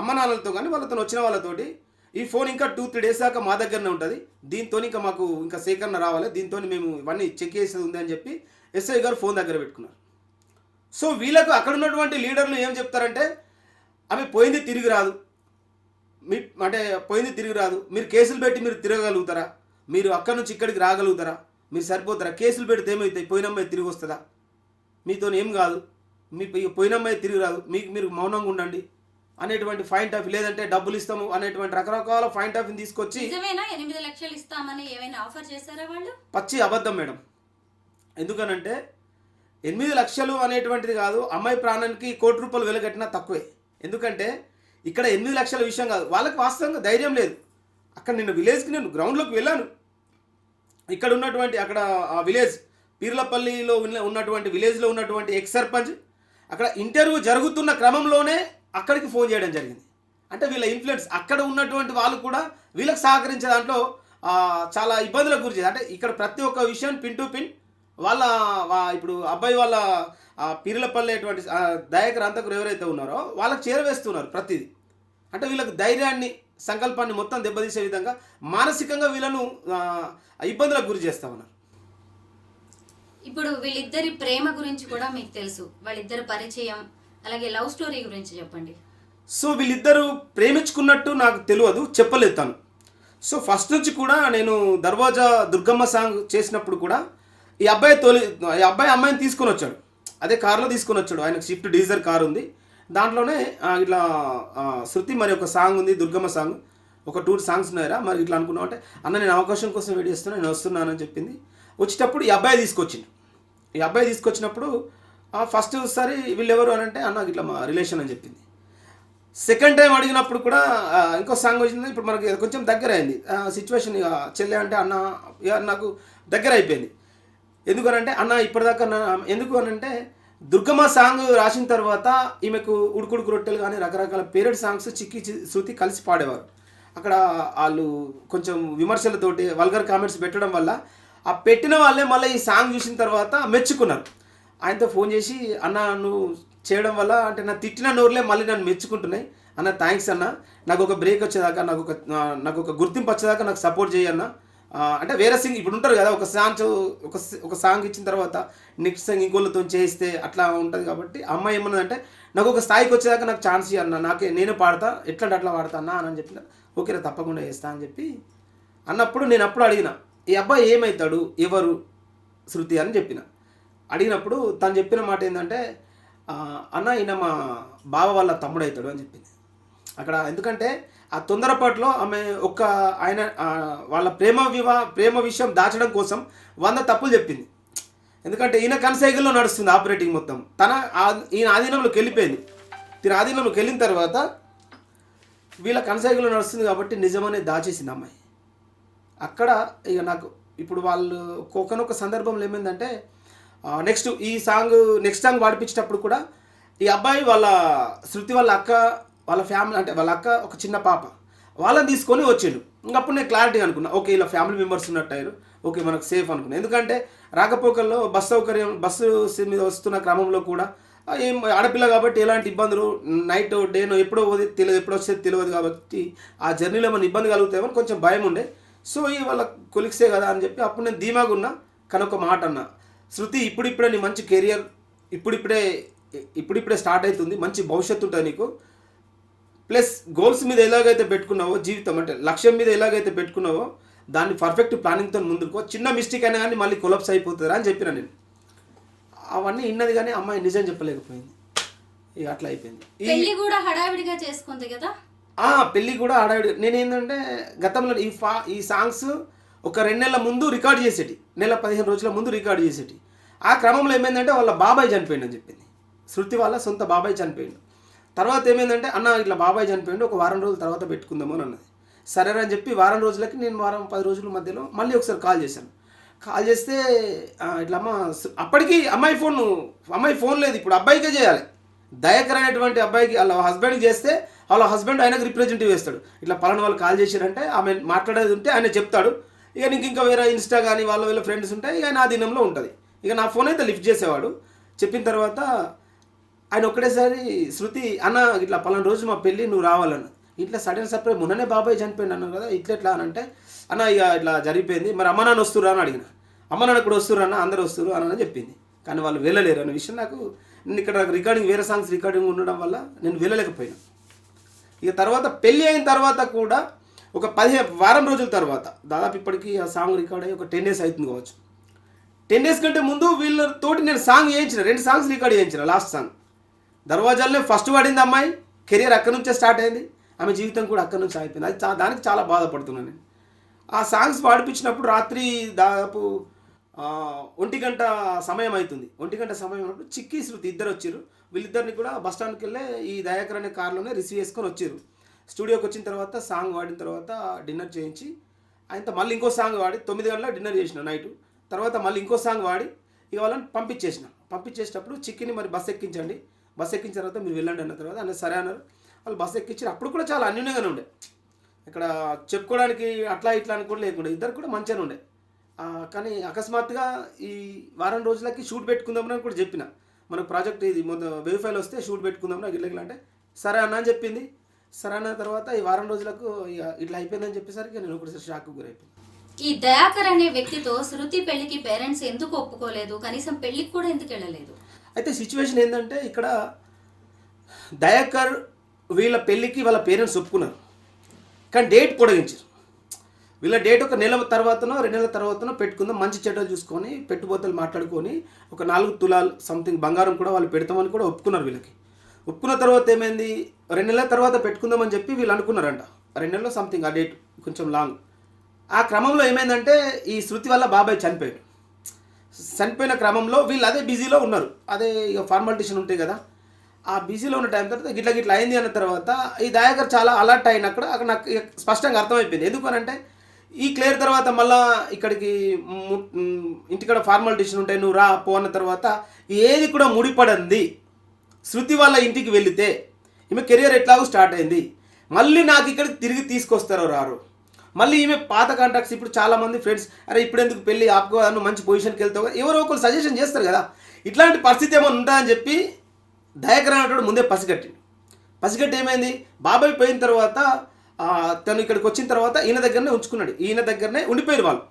అమ్మ నాన్నలతో కానీ వాళ్ళతో వచ్చిన వాళ్ళతోటి ఈ ఫోన్ ఇంకా 2-3 days దాకా మా దగ్గరనే ఉంటుంది, దీంతో ఇంకా మాకు ఇంకా సేకరణ రావాలి, దీంతో మేము ఇవన్నీ చెక్ చేసేది ఉంది అని చెప్పి ఎస్ఐ గారు ఫోన్ దగ్గర పెట్టుకున్నారు. సో వీళ్ళకు అక్కడ ఉన్నటువంటి లీడర్లు ఏం చెప్తారంటే, ఆమె పోయింది తిరిగి రాదు, మీరు కేసులు పెట్టి మీరు తిరగగలుగుతారా, మీరు అక్కడి నుంచి ఇక్కడికి రాగలుగుతారా, మీరు సరిపోతారా, కేసులు పెడితే ఏమవుతాయి, పోయినమ్మాయి తిరిగి వస్తుందా, మీతో ఏం కాదు, మీ పోయినమ్మాయి తిరిగి రాదు, మీరు మౌనంగా ఉండండి అనేటువంటి పాయింట్ ఆఫ్, లేదంటే డబ్బులు ఇస్తాము అనేటువంటి రకరకాల పాయింట్ ఆఫ్ తీసుకొచ్చి 8 లక్షలు ఇస్తామని ఏమైనా ఆఫర్ చేశారా వాళ్ళు? పచ్చి అబద్ధం మేడం. ఎందుకనంటే 8 లక్షలు అనేటువంటిది కాదు, అమ్మాయి ప్రాణానికి ₹1,00,00,000 వెలగట్టినా తక్కువే. ఎందుకంటే ఇక్కడ 8 లక్షల విషయం కాదు, వాళ్ళకి వాస్తవంగా ధైర్యం లేదు. అక్కడ నిన్న విలేజ్కి నేను గ్రౌండ్లోకి వెళ్ళాను. ఇక్కడ ఉన్నటువంటి అక్కడ ఆ విలేజ్ పీర్లపల్లిలో ఉన్నటువంటి విలేజ్లో ఉన్నటువంటి ఎక్స్ సర్పంచ్ అక్కడ ఇంటర్వ్యూ జరుగుతున్న క్రమంలోనే అక్కడికి ఫోన్ చేయడం జరిగింది. అంటే వీళ్ళ ఇన్ఫ్లుయెన్స్, అక్కడ ఉన్నటువంటి వాళ్ళు కూడా వీళ్ళకి సహకరించే దాంట్లో చాలా ఇబ్బందులకు గురి చేయాలి. అంటే ఇక్కడ ప్రతి ఒక్క విషయం పిన్ టు పిన్ వాళ్ళ ఇప్పుడు అబ్బాయి వాళ్ళ పీర్లపల్లి అటువంటి దయాకర్ అంతకులు ఎవరైతే ఉన్నారో వాళ్ళకి చేరవేస్తున్నారు ప్రతిదీ. అంటే వీళ్ళకి ధైర్యాన్ని సంకల్పాన్ని మొత్తం దెబ్బతీసే విధంగా మానసికంగా వీళ్ళను ఇబ్బందులకు గురి చేస్తామన్నారు. ఇప్పుడు వీళ్ళిద్దరి ప్రేమ గురించి కూడా మీకు తెలుసు, వాళ్ళిద్దరి పరిచయం, అలాగే లవ్ స్టోరీ గురించి చెప్పండి. సో వీళ్ళిద్దరూ ప్రేమించుకున్నట్టు నాకు తెలియదు, చెప్పలేదు తను. సో ఫస్ట్ నుంచి కూడా నేను దర్వాజా దుర్గమ్మ సాంగ్ చేసినప్పుడు కూడా ఈ అబ్బాయి అమ్మాయిని తీసుకొని వచ్చాడు, అదే కారులో తీసుకొని వచ్చాడు. ఆయనకు స్విఫ్ట్ డీజర్ కారు ఉంది, దాంట్లోనే ఇట్లా శృతి మరి ఒక సాంగ్ ఉంది దుర్గమ్మ సాంగ్, ఒక 2 సాంగ్స్ ఉన్నాయరా మరి ఇట్లా అనుకున్నావు అంటే, అన్న నేను అవకాశం కోసం వెయిట్ చేస్తున్నా, నేను వస్తున్నానని చెప్పింది. వచ్చేటప్పుడు ఈ అబ్బాయి తీసుకొచ్చింది. ఈ అబ్బాయి తీసుకొచ్చినప్పుడు ఫస్ట్ సారి వీళ్ళెవరు అని అంటే, అన్న ఇట్లా మా రిలేషన్ అని చెప్పింది. సెకండ్ టైం అడిగినప్పుడు కూడా ఇంకో సాంగ్ వచ్చింది. ఇప్పుడు మనకి కొంచెం దగ్గర అయింది సిచ్యువేషన్. ఇక చెల్లె అంటే అన్న ఇక నాకు దగ్గర అయిపోయింది. ఎందుకనంటే అన్న ఇప్పటిదాకా ఎందుకు అనంటే, దుర్గమ్మ సాంగ్ రాసిన తర్వాత ఈమెకు ఉడుకుడుకు రొట్టెలు కానీ రకరకాల పేరెడ్ సాంగ్స్ చిక్కి శృతి కలిసి పాడేవారు. అక్కడ వాళ్ళు కొంచెం విమర్శలతోటి వల్గర్ కామెంట్స్ పెట్టడం వల్ల ఆ పెట్టిన వాళ్ళే మళ్ళీ ఈ సాంగ్ చూసిన తర్వాత మెచ్చుకున్నారు. ఆయనతో ఫోన్ చేసి, అన్న నువ్వు చేయడం వల్ల అంటే నా తిట్టిన నోరులే మళ్ళీ నన్ను మెచ్చుకుంటున్నాయి అన్న, థ్యాంక్స్ అన్న, నాకు ఒక బ్రేక్ వచ్చేదాకా, నాకు ఒక గుర్తింపు వచ్చేదాకా నాకు సపోర్ట్ చేయన్న. అంటే వేరే సింగ్ ఇప్పుడు ఉంటారు కదా, ఒక సాంగ్ ఇచ్చిన తర్వాత నెక్స్ట్ సాంగ్ ఇంకోళ్ళతో చేయిస్తే అట్లా ఉంటుంది. కాబట్టి అమ్మాయి ఏమన్నదంటే, నాకు ఒక స్థాయికి వచ్చేదాకా నాకు ఛాన్స్ ఇవ్వన్న, నేనే పాడతా, ఎట్లా అట్లా పాడతా అన్న అని చెప్పిన. ఓకేరా తప్పకుండా చేస్తా అని చెప్పి అన్నప్పుడు నేను అప్పుడు అడిగిన, ఈ అబ్బాయి ఏమవుతాడు, ఎవరు శృతి అని చెప్పిన. అడిగినప్పుడు తను చెప్పిన మాట ఏంటంటే, అన్న ఈయన మా బావ వాళ్ళ తమ్ముడు అవుతాడు అని చెప్పింది. అక్కడ ఎందుకంటే ఆ తొందరపాటులో ఆమె ఆయన వాళ్ళ ప్రేమ విషయం దాచడం కోసం 100 తప్పులు చెప్పింది. ఎందుకంటే ఈయన కన్సైకిల్లో నడుస్తుంది ఆపరేటింగ్ మొత్తం, ఈయన ఆధీనంలోకి వెళ్ళిపోయింది. తిన ఆధీనంలోకి వెళ్ళిన తర్వాత వీళ్ళ కన్సైకిల్లో నడుస్తుంది కాబట్టి నిజమనే దాచేసింది అమ్మాయి. అక్కడ ఇక నాకు ఇప్పుడు వాళ్ళు ఒకనొక సందర్భంలో ఏమైందంటే, నెక్స్ట్ సాంగ్ పాడిపించేటప్పుడు కూడా ఈ అబ్బాయి వాళ్ళ శృతి వాళ్ళ అక్క వాళ్ళ ఫ్యామిలీ అంటే వాళ్ళ అక్క ఒక చిన్న పాప వాళ్ళని తీసుకొని వచ్చిండు. ఇంకప్పుడు నేను క్లారిటీగా అనుకున్నా, ఓకే ఇలా ఫ్యామిలీ మెంబర్స్ ఉన్నట్టు, ఓకే మనకు సేఫ్ అనుకున్నాను. ఎందుకంటే రాకపోకల్లో బస్సు మీద వస్తున్న క్రమంలో కూడా ఏం ఆడపిల్ల కాబట్టి ఎలాంటి ఇబ్బందులు నైట్ డేనో ఎప్పుడో తెలియదు, ఎప్పుడో వచ్చేది తెలియదు కాబట్టి ఆ జర్నీలో ఏమైనా ఇబ్బంది కలుగుతాయని కొంచెం భయం ఉండే. సో ఈ వాళ్ళ కొలిక్సే కదా అని చెప్పి అప్పుడు నేను ధీమాగా ఉన్నా. కానీ ఒక మాట అన్నా, శృతి ఇప్పుడిప్పుడే నీ మంచి కెరియర్ ఇప్పుడిప్పుడే స్టార్ట్ అవుతుంది, మంచి భవిష్యత్తు ఉంటుంది నీకు. ప్లస్ గోల్స్ మీద ఎలాగైతే పెట్టుకున్నావో, జీవితం అంటే లక్ష్యం మీద ఎలాగైతే పెట్టుకున్నావో దాన్ని పర్ఫెక్ట్ ప్లానింగ్తో ముందుకో, చిన్న మిస్టేక్ అయినా కానీ మళ్ళీ కొలాప్స్ అయిపోతుందా అని చెప్పిన నేను. అవన్నీ విన్నది కానీ అమ్మాయి నిజం చెప్పలేకపోయింది. ఇక అట్లా అయిపోయింది. పెళ్లి కూడా హడావిడిగా చేసుకుంది కదా. పెళ్ళి కూడా హడావిడిగా. నేనేంటంటే గతంలో ఈ సాంగ్స్ ఒక 2 నెలల ముందు రికార్డ్ చేసేటి, 15 రోజుల ముందు రికార్డ్ చేసేటి. ఆ క్రమంలో ఏమైందంటే వాళ్ళ బాబాయ్ చనిపోయిండు అని చెప్పింది. శృతి వాళ్ళ సొంత బాబాయ్ చనిపోయిండు. తర్వాత ఏమైందంటే, అన్న ఇట్లా బాబాయ్ చనిపోయిండు, ఒక వారం రోజుల తర్వాత పెట్టుకుందాము అని అన్నది. సరే అని చెప్పి వారం రోజులకి నేను 10 రోజుల మధ్యలో మళ్ళీ ఒకసారి కాల్ చేశాను. కాల్ చేస్తే ఇట్లా అప్పటికి అమ్మాయి ఫోన్ లేదు, ఇప్పుడు అబ్బాయికే చేయాలి. దయాకర్ అనేటువంటి అబ్బాయికి వాళ్ళ హస్బెండ్కి చేస్తే వాళ్ళ హస్బెండ్ ఆయనకు రిప్రజెంటేటివ్ వేస్తాడు. ఇట్లా పలానా వాళ్ళు కాల్ చేశారంటే ఆమె మాట్లాడేది ఉంటే ఆయన చెప్తాడు. ఇక నీకు ఇంకా వేరే ఇన్స్టా కానీ వీళ్ళ ఫ్రెండ్స్ ఉంటే ఇక నా దినంలో ఉంటుంది. ఇక నా ఫోన్ అయితే లిఫ్ట్ చేసేవాడు. చెప్పిన తర్వాత ఆయన ఒక్కటేసారి, శృతి అన్న ఇట్లా పలానా రోజు మా పెళ్ళి నువ్వు రావాలన్న. ఇట్లా సడన్ సర్ప్రైజ్, మొన్ననే బాబాయ్ చనిపోయింది అన్నాను కదా, ఎట్లా అని అంటే, అన్న ఇక ఇట్లా జరిగిపోయింది, మరి అమ్మ నాన్న వస్తురా అని అడిగిన. అమ్మ నాన్న కూడా వస్తురా అన్న, అందరూ వస్తురు అని చెప్పింది. కానీ వాళ్ళు వెళ్ళలేరు అనే విషయం నేను ఇక్కడ రికార్డింగ్ వేరే సాంగ్స్ రికార్డింగ్ ఉండడం వల్ల నేను వెళ్ళలేకపోయినా. ఇక తర్వాత పెళ్ళి అయిన తర్వాత కూడా ఒక 15 వారం రోజుల తర్వాత, దాదాపు ఇప్పటికీ ఆ సాంగ్ రికార్డ్ అయ్యి ఒక 10 days అవుతుంది కావచ్చు. 10 days కంటే ముందు వీళ్ళతోటి నేను సాంగ్ చేయించిన, 2 సాంగ్స్ రికార్డ్ చేయించిన. లాస్ట్ సాంగ్ దర్వాజాలనే ఫస్ట్ పడింది అమ్మాయి, కెరియర్ అక్కడి నుంచే స్టార్ట్ అయింది, ఆమె జీవితం కూడా అక్కడి నుంచి అయిపోయింది. అది దానికి చాలా బాధపడుతున్నాను నేను. ఆ సాంగ్స్ పాడిపించినప్పుడు రాత్రి దాదాపు 1 గంట సమయం అవుతుంది. 1 గంట సమయం ఉన్నప్పుడు చిక్కి శృతి ఇద్దరు వచ్చారు. వీళ్ళిద్దరిని కూడా బస్ స్టాండ్కి వెళ్ళి ఈ దయాకర్ అనే కార్లోనే రిసీవ్ చేసుకొని వచ్చారు. స్టూడియోకి వచ్చిన తర్వాత సాంగ్ వాడిన తర్వాత డిన్నర్ చేయించి ఆయనతో మళ్ళీ ఇంకో సాంగ్ వాడి 9 గంటలకు డిన్నర్ చేసిన నైటు. తర్వాత మళ్ళీ ఇంకో సాంగ్ వాడి ఇక వాళ్ళని పంపించేసేటప్పుడు చిక్కిని మరి బస్ ఎక్కించండి, బస్ ఎక్కించిన తర్వాత మీరు వెళ్ళండి అన్న తర్వాత అన్న సరే అన్నారు. వాళ్ళు బస్ ఎక్కించారు. అప్పుడు కూడా చాలా అన్యూన్యంగానే ఉండే, ఇక్కడ చెప్పుకోవడానికి అట్లా ఇట్లా అని కూడా లేకుండా ఇద్దరు కూడా మంచిగానే ఉండే. కానీ అకస్మాత్తుగా ఈ వారం రోజులకి షూట్ పెట్టుకుందామని కూడా చెప్పిన, మనకు ప్రాజెక్ట్ ఇది మొత్తం వెరిఫైల్ వస్తే షూట్ పెట్టుకుందామని గిల్లగిల్ల అంటే సరే అన్న అని చెప్పింది. సరే అన్న తర్వాత ఈ వారం రోజులకు ఇక ఇట్లా అయిపోయిందని చెప్పేసరికి నేను ఒకసారి షాక్ గురైపోయాను. ఈ దయాకర్ అనే వ్యక్తితో శృతి పెళ్లికి పేరెంట్స్ ఎందుకు ఒప్పుకోలేదు, కనీసం పెళ్లికి కూడా ఎందుకు వెళ్ళలేదు? అయితే సిచ్యువేషన్ ఏంటంటే ఇక్కడ దయాకర్ వీళ్ళ పెళ్ళికి వాళ్ళ పేరెంట్స్ ఒప్పుకున్నారు, కానీ డేట్ పొడిగించారు. వీళ్ళ డేట్ ఒక నెల తర్వాతనో 2 నెలల తర్వాతనో పెట్టుకుందాం, మంచి చెడ్డలు చూసుకొని పెట్టుబోతలు మాట్లాడుకొని ఒక 4 తులాలు సంథింగ్ బంగారం కూడా వాళ్ళు పెడతామని కూడా ఒప్పుకున్నారు. వీళ్ళకి ఒప్పుకున్న తర్వాత ఏమైంది, 2 నెలల తర్వాత పెట్టుకుందామని చెప్పి వీళ్ళు అనుకున్నారంట. 2 నెలల్లో సంథింగ్ ఆ డేట్ కొంచెం లాంగ్. ఆ క్రమంలో ఏమైందంటే ఈ శృతి వల్ల బాబాయ్ చనిపోయాడు. చనిపోయిన క్రమంలో వీళ్ళు అదే బిజీలో ఉన్నారు, అదే ఇక ఫార్మాలిటీషన్ ఉంటాయి కదా, ఆ బిజీలో ఉన్న టైం తర్వాత గిట్ల అయింది అన్న తర్వాత ఈ దయాకర్ చాలా అలర్ట్ అయినప్పుడు అక్కడ నాకు స్పష్టంగా అర్థమైపోయింది. ఎందుకనంటే ఈ క్లియర్ తర్వాత మళ్ళీ ఇక్కడికి ఇంటికాడ ఫార్మాలిటీషన్ ఉంటాయి, నువ్వు రా పో అన్న తర్వాత ఏది కూడా ముడిపడింది శృతి వాళ్ళ ఇంటికి వెళితే ఈమె కెరియర్ ఎట్లాగో స్టార్ట్ అయింది, మళ్ళీ నాకు ఇక్కడికి తిరిగి తీసుకొస్తారో రారు, మళ్ళీ ఈమె పాత కాంటాక్ట్స్ ఇప్పుడు చాలామంది ఫ్రెండ్స్ అరే ఇప్పుడు ఎందుకు పెళ్ళి ఆపుకో, నువ్వు మంచి పొజిషన్కి వెళ్తావు, ఎవరో ఒకరు సజెషన్ చేస్తారు కదా, ఇట్లాంటి పరిస్థితి ఏమైనా ఉంటుందని చెప్పి దయాకర్ అనేటోడు ముందే పసిగట్టి ఏమైంది, బాబాయ్ పోయిన తర్వాత తను ఇక్కడికి వచ్చిన తర్వాత ఈయన దగ్గరనే ఉంచుకున్నాడు, ఈయన దగ్గరనే ఉండిపోయారు వాళ్ళు,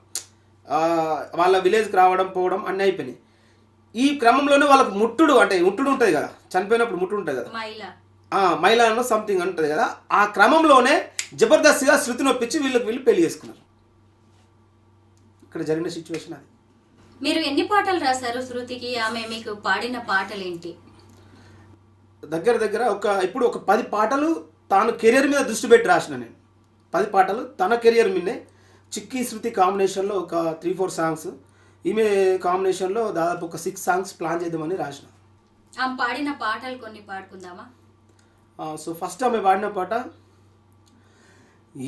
వాళ్ళ విలేజ్కి రావడం పోవడం అన్నీ అయిపోయినాయి. ఈ క్రమంలోనే వాళ్ళకు ముట్టుడు ఉంటుంది కదా, చనిపోయినప్పుడు ముట్టుడు ఉంటుంది కదా, మైలా అన్న సంథింగ్ ఉంటుంది కదా, ఆ క్రమంలోనే జబర్దస్త్గా శృతిని ఒప్పించి వీళ్ళు పెళ్లి చేసుకున్నారు. ఇక్కడ జరిగిన సిచ్యువేషన్ అది. మీరు ఎన్ని పాటలు రాశారు శృతికి, ఆమె మీకు పాడిన పాటలు ఏంటి? దగ్గర ఇప్పుడు ఒక 10 పాటలు తాను కెరియర్ మీద దృష్టి పెట్టి రాసిన నేను. 10 పాటలు తన కెరియర్ మీదే. చిక్కి శృతి కాంబినేషన్లో ఒక 3-4 సాంగ్స్, ఈమె కాంబినేషన్లో దాదాపు ఒక 6 సాంగ్స్ ప్లాన్ చేద్దామని రాసిన. ఆమె పాడిన పాటలు కొన్ని పాడుకుందామా? సో ఫస్ట్ ఆమె పాడిన పాట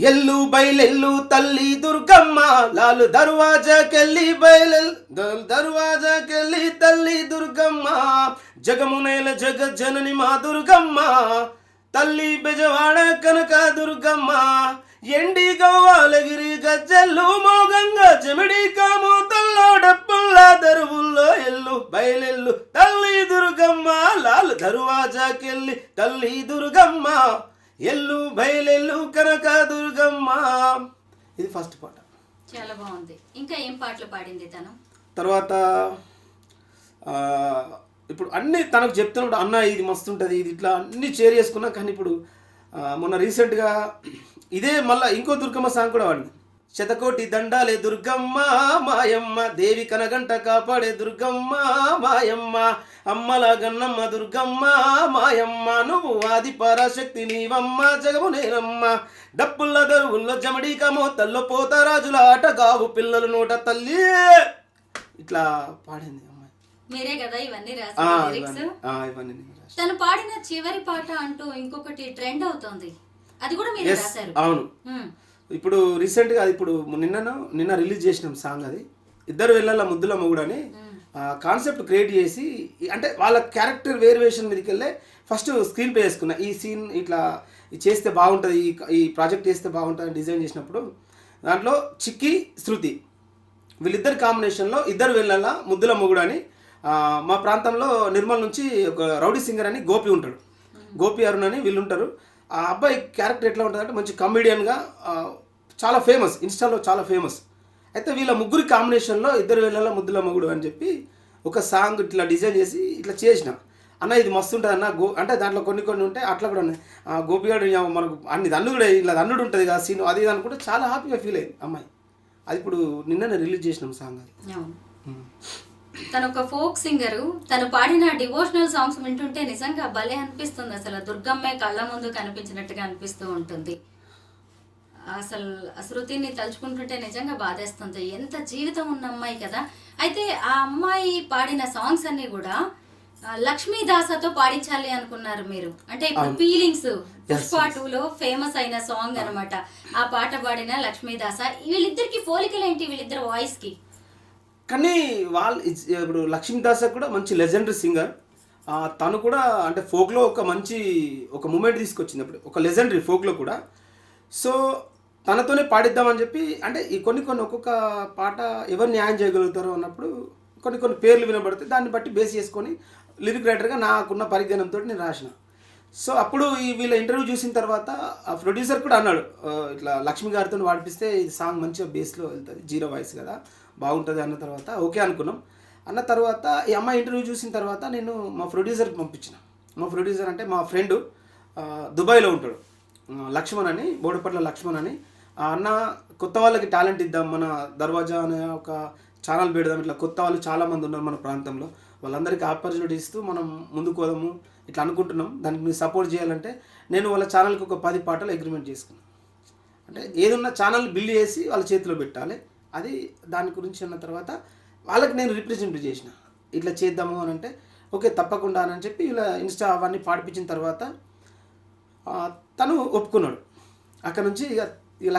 ఎల్లు బయలెల్లు తల్లి దుర్గమ్మ లాలు దర్వాజాకెళ్ళి దర్వాజాకెళ్ళి తల్లి దుర్గమ్మ జగమునేల జగజ్జనని మా దుర్గమ్మ తల్లి బెజవాడ కనక దుర్గమ్మ ఎండి గవ్వాలగిరి గజ్జల్లు మోగంగా జమిడి కామోతల్లో డప్పుల్లా దరువుల్లో ఎల్లు బయలెల్లు తల్లి దుర్గమ్మ లాలు దర్వాజాకెళ్ళి తల్లి దుర్గమ్మ ఎల్లు బయలెల్లు కనక దుర్గమ్మ. ఇది ఫస్ట్ పాట. చాలా బాగుంది. ఇంకా ఏం పాటలు పాడింది తను? తర్వాత ఇప్పుడు అన్నీ తనకు చెప్తున్నప్పుడు అన్న ఇది మస్తు ఉంటుంది, ఇది ఇట్లా అన్నీ షేర్ చేసుకున్నా. కానీ ఇప్పుడు మొన్న రీసెంట్గా ఇదే మళ్ళీ ఇంకో దుర్గమ్మ సాంగ్ కూడా వాడింది. శతకోటి దండాలే దుర్గమ్మ మాయమ్మ దేవి కనగంట కాపాడే దుర్గమ్మ మాయమ్మ అమ్మల గన్నమ్మ దుర్గమ్మ మాయమ్మ నువ్వు ఆది పరాశక్తి నీవమ్మ జగము నేనమ్మ డప్పుల్ల దరువుల్లో జమడీక మోతల్లో పోతరాజుల ఆట గావు పిల్లలు నోట తల్లి ఇట్లా పాడింది అమ్మాయి. మీరే కదా ఇవన్నీ రాశారు? ఇవన్నీ తను పాడిన చివరి పాట అంటూ ఇంకొకటి ట్రెండ్ అవుతోంది, అది కూడా మీరే రాశారు? అవును. ఇప్పుడు రీసెంట్గా అది ఇప్పుడు నిన్న రిలీజ్ చేసినాం సాంగ్. అది ఇద్దరు వెళ్ళాల ముద్దుల మొగుడు అని కాన్సెప్ట్ క్రియేట్ చేసి, అంటే వాళ్ళ క్యారెక్టర్ వేరియేషన్ మీదకి వెళ్ళే ఫస్ట్ స్క్రీన్ ప్లే చేసుకున్నా. ఈ సీన్ ఇట్లా చేస్తే బాగుంటుంది, ఈ ప్రాజెక్ట్ చేస్తే బాగుంటుంది అని డిజైన్ చేసినప్పుడు దాంట్లో చిక్కి శృతి వీళ్ళిద్దరి కాంబినేషన్లో ఇద్దరు వెళ్ళాల ముద్దుల మొగుడు అని మా ప్రాంతంలో నిర్మల్ నుంచి ఒక రౌడీ సింగర్ అని గోపి ఉంటాడు, గోపి అరుణ్ అని వీళ్ళు ఉంటారు. ఆ అబ్బాయి క్యారెక్టర్ ఎట్లా ఉంటుందంటే మంచి కమెడియన్గా చాలా ఫేమస్, ఇన్స్టాలో చాలా ఫేమస్. అయితే వీళ్ళ ముగ్గురి కాంబినేషన్లో ఇద్దరు వెళ్ళాల ముద్దుల మొగుడు అని చెప్పి ఒక సాంగ్ ఇట్లా డిజైన్ చేసి ఇట్లా చేసిన. అన్న ఇది మస్తు ఉంటుంది అన్న అంటే దాంట్లో కొన్ని ఉంటాయి అట్లా కూడా ఉన్నాయి. గోపిగాడు మనకు అన్నిది కూడా ఇలా అన్నుడు ఉంటుంది కదా సీన్, అది అనుకుంటే చాలా హ్యాపీగా ఫీల్ అయింది అమ్మాయి. అది ఇప్పుడు నిన్ననే రిలీజ్ చేసినాం సాంగ్. అది తను ఒక ఫోక్ సింగరు, తను పాడిన డివోషనల్ సాంగ్స్ వింటుంటే నిజంగా భలే అనిపిస్తుంది. అసలు దుర్గమ్మే కళ్ళ ముందు కనిపించినట్టుగా అనిపిస్తూ ఉంటుంది. అసలు శృతిని తలుచుకుంటుంటే నిజంగా బాధేస్తుంది. ఎంత జీవితం ఉన్న అమ్మాయి కదా. అయితే ఆ అమ్మాయి పాడిన సాంగ్స్ అన్ని కూడా లక్ష్మీదాసతో పాడించాలి అనుకున్నారు మీరు. అంటే ఇప్పుడు ఫీలింగ్స్ పుష్ప 2లో ఫేమస్ అయిన సాంగ్ అనమాట. ఆ పాట పాడిన లక్ష్మీదాస, వీళ్ళిద్దరికి పోలికలు ఏంటి వీళ్ళిద్దరు వాయిస్ కి? కానీ వాళ్ళు ఇప్పుడు లక్ష్మీదాస కూడా మంచి లెజెండరీ సింగర్. తను కూడా అంటే ఫోక్లో ఒక మూమెంట్ తీసుకొచ్చింది అప్పుడు, ఒక లెజెండరీ ఫోక్లో కూడా. సో తనతోనే పాడిద్దామని చెప్పి, అంటే ఈ కొన్ని ఒక్కొక్క పాట ఎవరు న్యాయం చేయగలుగుతారో అన్నప్పుడు కొన్ని పేర్లు వినబడితే దాన్ని బట్టి బేస్ చేసుకొని లిరిక్ రైటర్గా నాకున్న పరిజ్ఞానంతో నేను రాసిన. సో అప్పుడు వీళ్ళ ఇంటర్వ్యూ చూసిన తర్వాత ఆ ప్రొడ్యూసర్ కూడా అన్నాడు, ఇట్లా లక్ష్మి గారితో వాడిపిస్తే ఈ సాంగ్ మంచిగా బేస్లో వెళ్తుంది, 0 వాయిస్ కదా బాగుంటుంది అన్న తర్వాత ఓకే అనుకున్నాం. అన్న తర్వాత ఈ అమ్మాయి ఇంటర్వ్యూ చూసిన తర్వాత నేను మా ప్రొడ్యూసర్కి పంపించిన. మా ప్రొడ్యూసర్ అంటే మా ఫ్రెండు దుబాయ్లో ఉంటాడు, లక్ష్మణ్ అని, బోడపట్ల లక్ష్మణ్ అని. ఆ అన్న కొత్త వాళ్ళకి టాలెంట్ ఇద్దాం, మన దర్వాజా అనే ఒక ఛానల్ పెడదాం, ఇట్లా కొత్త వాళ్ళు చాలామంది ఉన్నారు మన ప్రాంతంలో, వాళ్ళందరికీ ఆపర్చునిటీ ఇస్తూ మనం ముందుకు పోదాము ఇట్లా అనుకుంటున్నాం, దానికి మీరు సపోర్ట్ చేయాలంటే నేను వాళ్ళ ఛానల్కి ఒక 10 పాటలు అగ్రిమెంట్ చేసుకున్నాను. అంటే ఏదున్నా ఛానల్ బిల్డ్ చేసి వాళ్ళ చేతిలో పెట్టాలి, అది దాని గురించి అన్న తర్వాత వాళ్ళకి నేను రిప్రజెంట్ చేసిన, ఇట్లా చేద్దాము అని అంటే ఓకే తప్పకుండా అని చెప్పి ఇలా ఇన్స్టా అవన్నీ పాడిపించిన తర్వాత తను ఒప్పుకున్నాడు. అక్కడ నుంచి ఇక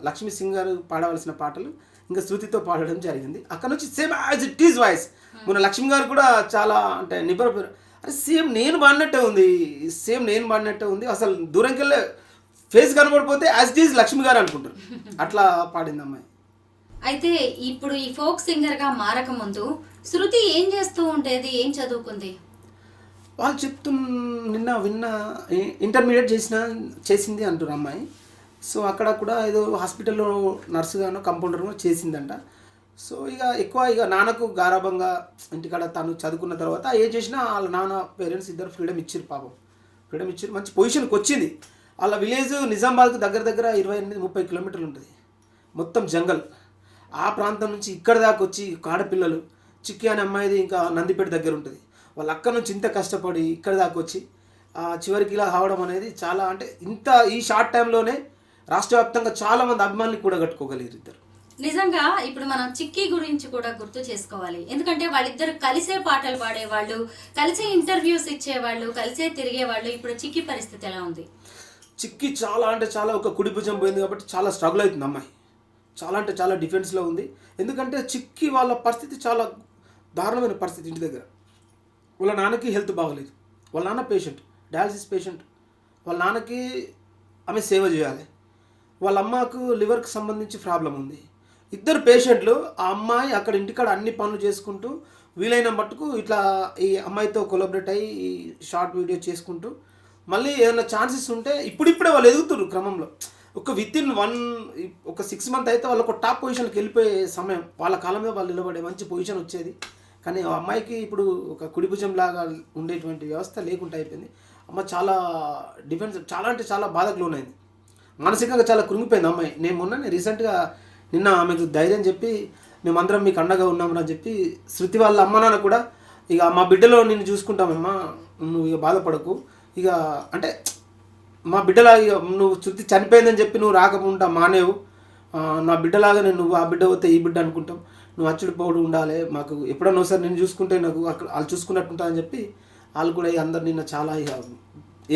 లక్ష్మీ సింగ్ గారు పాడవలసిన పాటలు ఇంకా శృతితో పాడడం జరిగింది. అక్కడ నుంచి same as it is voice. మన లక్ష్మి గారు కూడా చాలా అంటే నిబరపోయారు, అరే సేమ్ నేను పాడినట్టే ఉంది, అసలు దూరంకి వెళ్ళే ఫేస్ కనబడిపోతే as it is Lakshmi garu అనుకుంటారు, అట్లా పాడింది అమ్మాయి. అయితే ఇప్పుడు ఈ ఫోక్ సింగర్గా మారక ముందు శృతి ఏం చేస్తూ ఉండేది, ఏం చదువుకుంది? వాళ్ళు విన్న ఇంటర్మీడియట్ చేసింది అంటారు అమ్మాయి. సో అక్కడ కూడా ఏదో హాస్పిటల్లో నర్సుగానో కంపౌండర్గానో చేసిందంట. సో ఎక్కువ నాన్నకు గారాభంగా ఇంటికాడ తను చదువుకున్న తర్వాత ఏం చేసినా వాళ్ళ నాన్న పేరెంట్స్ ఇద్దరు ఫ్రీడమ్ ఇచ్చారు, మంచి పొజిషన్కి వచ్చింది. వాళ్ళ విలేజ్ నిజామాబాద్కు దగ్గర 28-30 కిలోమీటర్లు ఉంటుంది, మొత్తం జంగల్. ఆ ప్రాంతం నుంచి ఇక్కడ దాకా వచ్చి ఆడపిల్లలు, చిక్కి అనే అమ్మాయిది ఇంకా నందిపేట దగ్గర ఉంటుంది, వాళ్ళు అక్కడ నుంచి ఇంత కష్టపడి ఇక్కడ దాకా వచ్చి చివరికి ఇలా కావడం అనేది చాలా, అంటే ఈ షార్ట్ టైంలోనే రాష్ట్ర వ్యాప్తంగా చాలామంది అభిమానులు కూడా కట్టుకోగలిగారు ఇద్దరు. నిజంగా ఇప్పుడు మనం చిక్కీ గురించి కూడా గుర్తు చేసుకోవాలి, ఎందుకంటే వాళ్ళిద్దరు కలిసే పాటలు పాడేవాళ్ళు, కలిసే ఇంటర్వ్యూస్ ఇచ్చేవాళ్ళు, కలిసే తిరిగేవాళ్ళు. ఇప్పుడు చిక్కీ పరిస్థితి ఎలా ఉంది? చిక్కీ చాలా ఒక కుడి భుజం పోయింది కాబట్టి చాలా స్ట్రగుల్ అవుతుంది అమ్మాయి, చాలా డిఫెన్స్లో ఉంది. ఎందుకంటే చిక్కీ వాళ్ళ పరిస్థితి చాలా దారుణమైన పరిస్థితి. ఇంటి దగ్గర వాళ్ళ నాన్నకి హెల్త్ బాగలేదు, వాళ్ళ నాన్న పేషెంట్, డయాలసిస్ పేషెంట్, వాళ్ళ నాన్నకి ఆమె సేవ చేయాలి, వాళ్ళ అమ్మకు లివర్కి సంబంధించి ప్రాబ్లం ఉంది, ఇద్దరు పేషెంట్లు. ఆ అమ్మాయి అక్కడ ఇంటికాడ అన్ని పనులు చేసుకుంటూ వీలైన మట్టుకు ఇట్లా ఈ అమ్మాయితో కొలాబరేట్ అయ్యి ఈ షార్ట్ వీడియో చేసుకుంటూ మళ్ళీ ఏమైనా ఛాన్సెస్ ఉంటే ఇప్పుడిప్పుడే వాళ్ళు ఎదుగుతున్నారు క్రమంలో. వితిన్ ఒక 6 months అయితే వాళ్ళు ఒక టాప్ పొజిషన్కి వెళ్ళిపోయే సమయం, వాళ్ళ కాలం మీద వాళ్ళు నిలబడే మంచి పొజిషన్ వచ్చేది. కానీ ఆ అమ్మాయికి ఇప్పుడు ఒక కుడిభుజం లాగా ఉండేటువంటి వ్యవస్థ లేకుండా అయిపోయింది. అమ్మ చాలా డిఫెన్స్, చాలా బాధకు లోనైంది, మానసికంగా చాలా కృంగిపోయింది అమ్మాయి. నేను రీసెంట్గా నిన్న ఆమెకు ధైర్యం చెప్పి మేమందరం మీకు అండగా ఉన్నామని చెప్పి శృతి వాళ్ళ అమ్మ నాన్న కూడా ఇక మా బిడ్డలో నేను చూసుకుంటామమ్మా, నువ్వు ఇక బాధపడకు, ఇక అంటే మా బిడ్డలాగా నువ్వు శృతి చనిపోయిందని చెప్పి నువ్వు రాకుండా మానేవు, నా బిడ్డలాగా నువ్వు ఆ బిడ్డ పోతే ఈ బిడ్డ అనుకుంటాం, నువ్వు అచ్చుడు పోడు ఉండాలి, మాకు ఎప్పుడన్నా ఒకసారి నేను చూసుకుంటే నాకు అక్కడ వాళ్ళు చూసుకున్నట్టుంటుందని చెప్పి వాళ్ళు కూడా అందరు నిన్న చాలా ఇక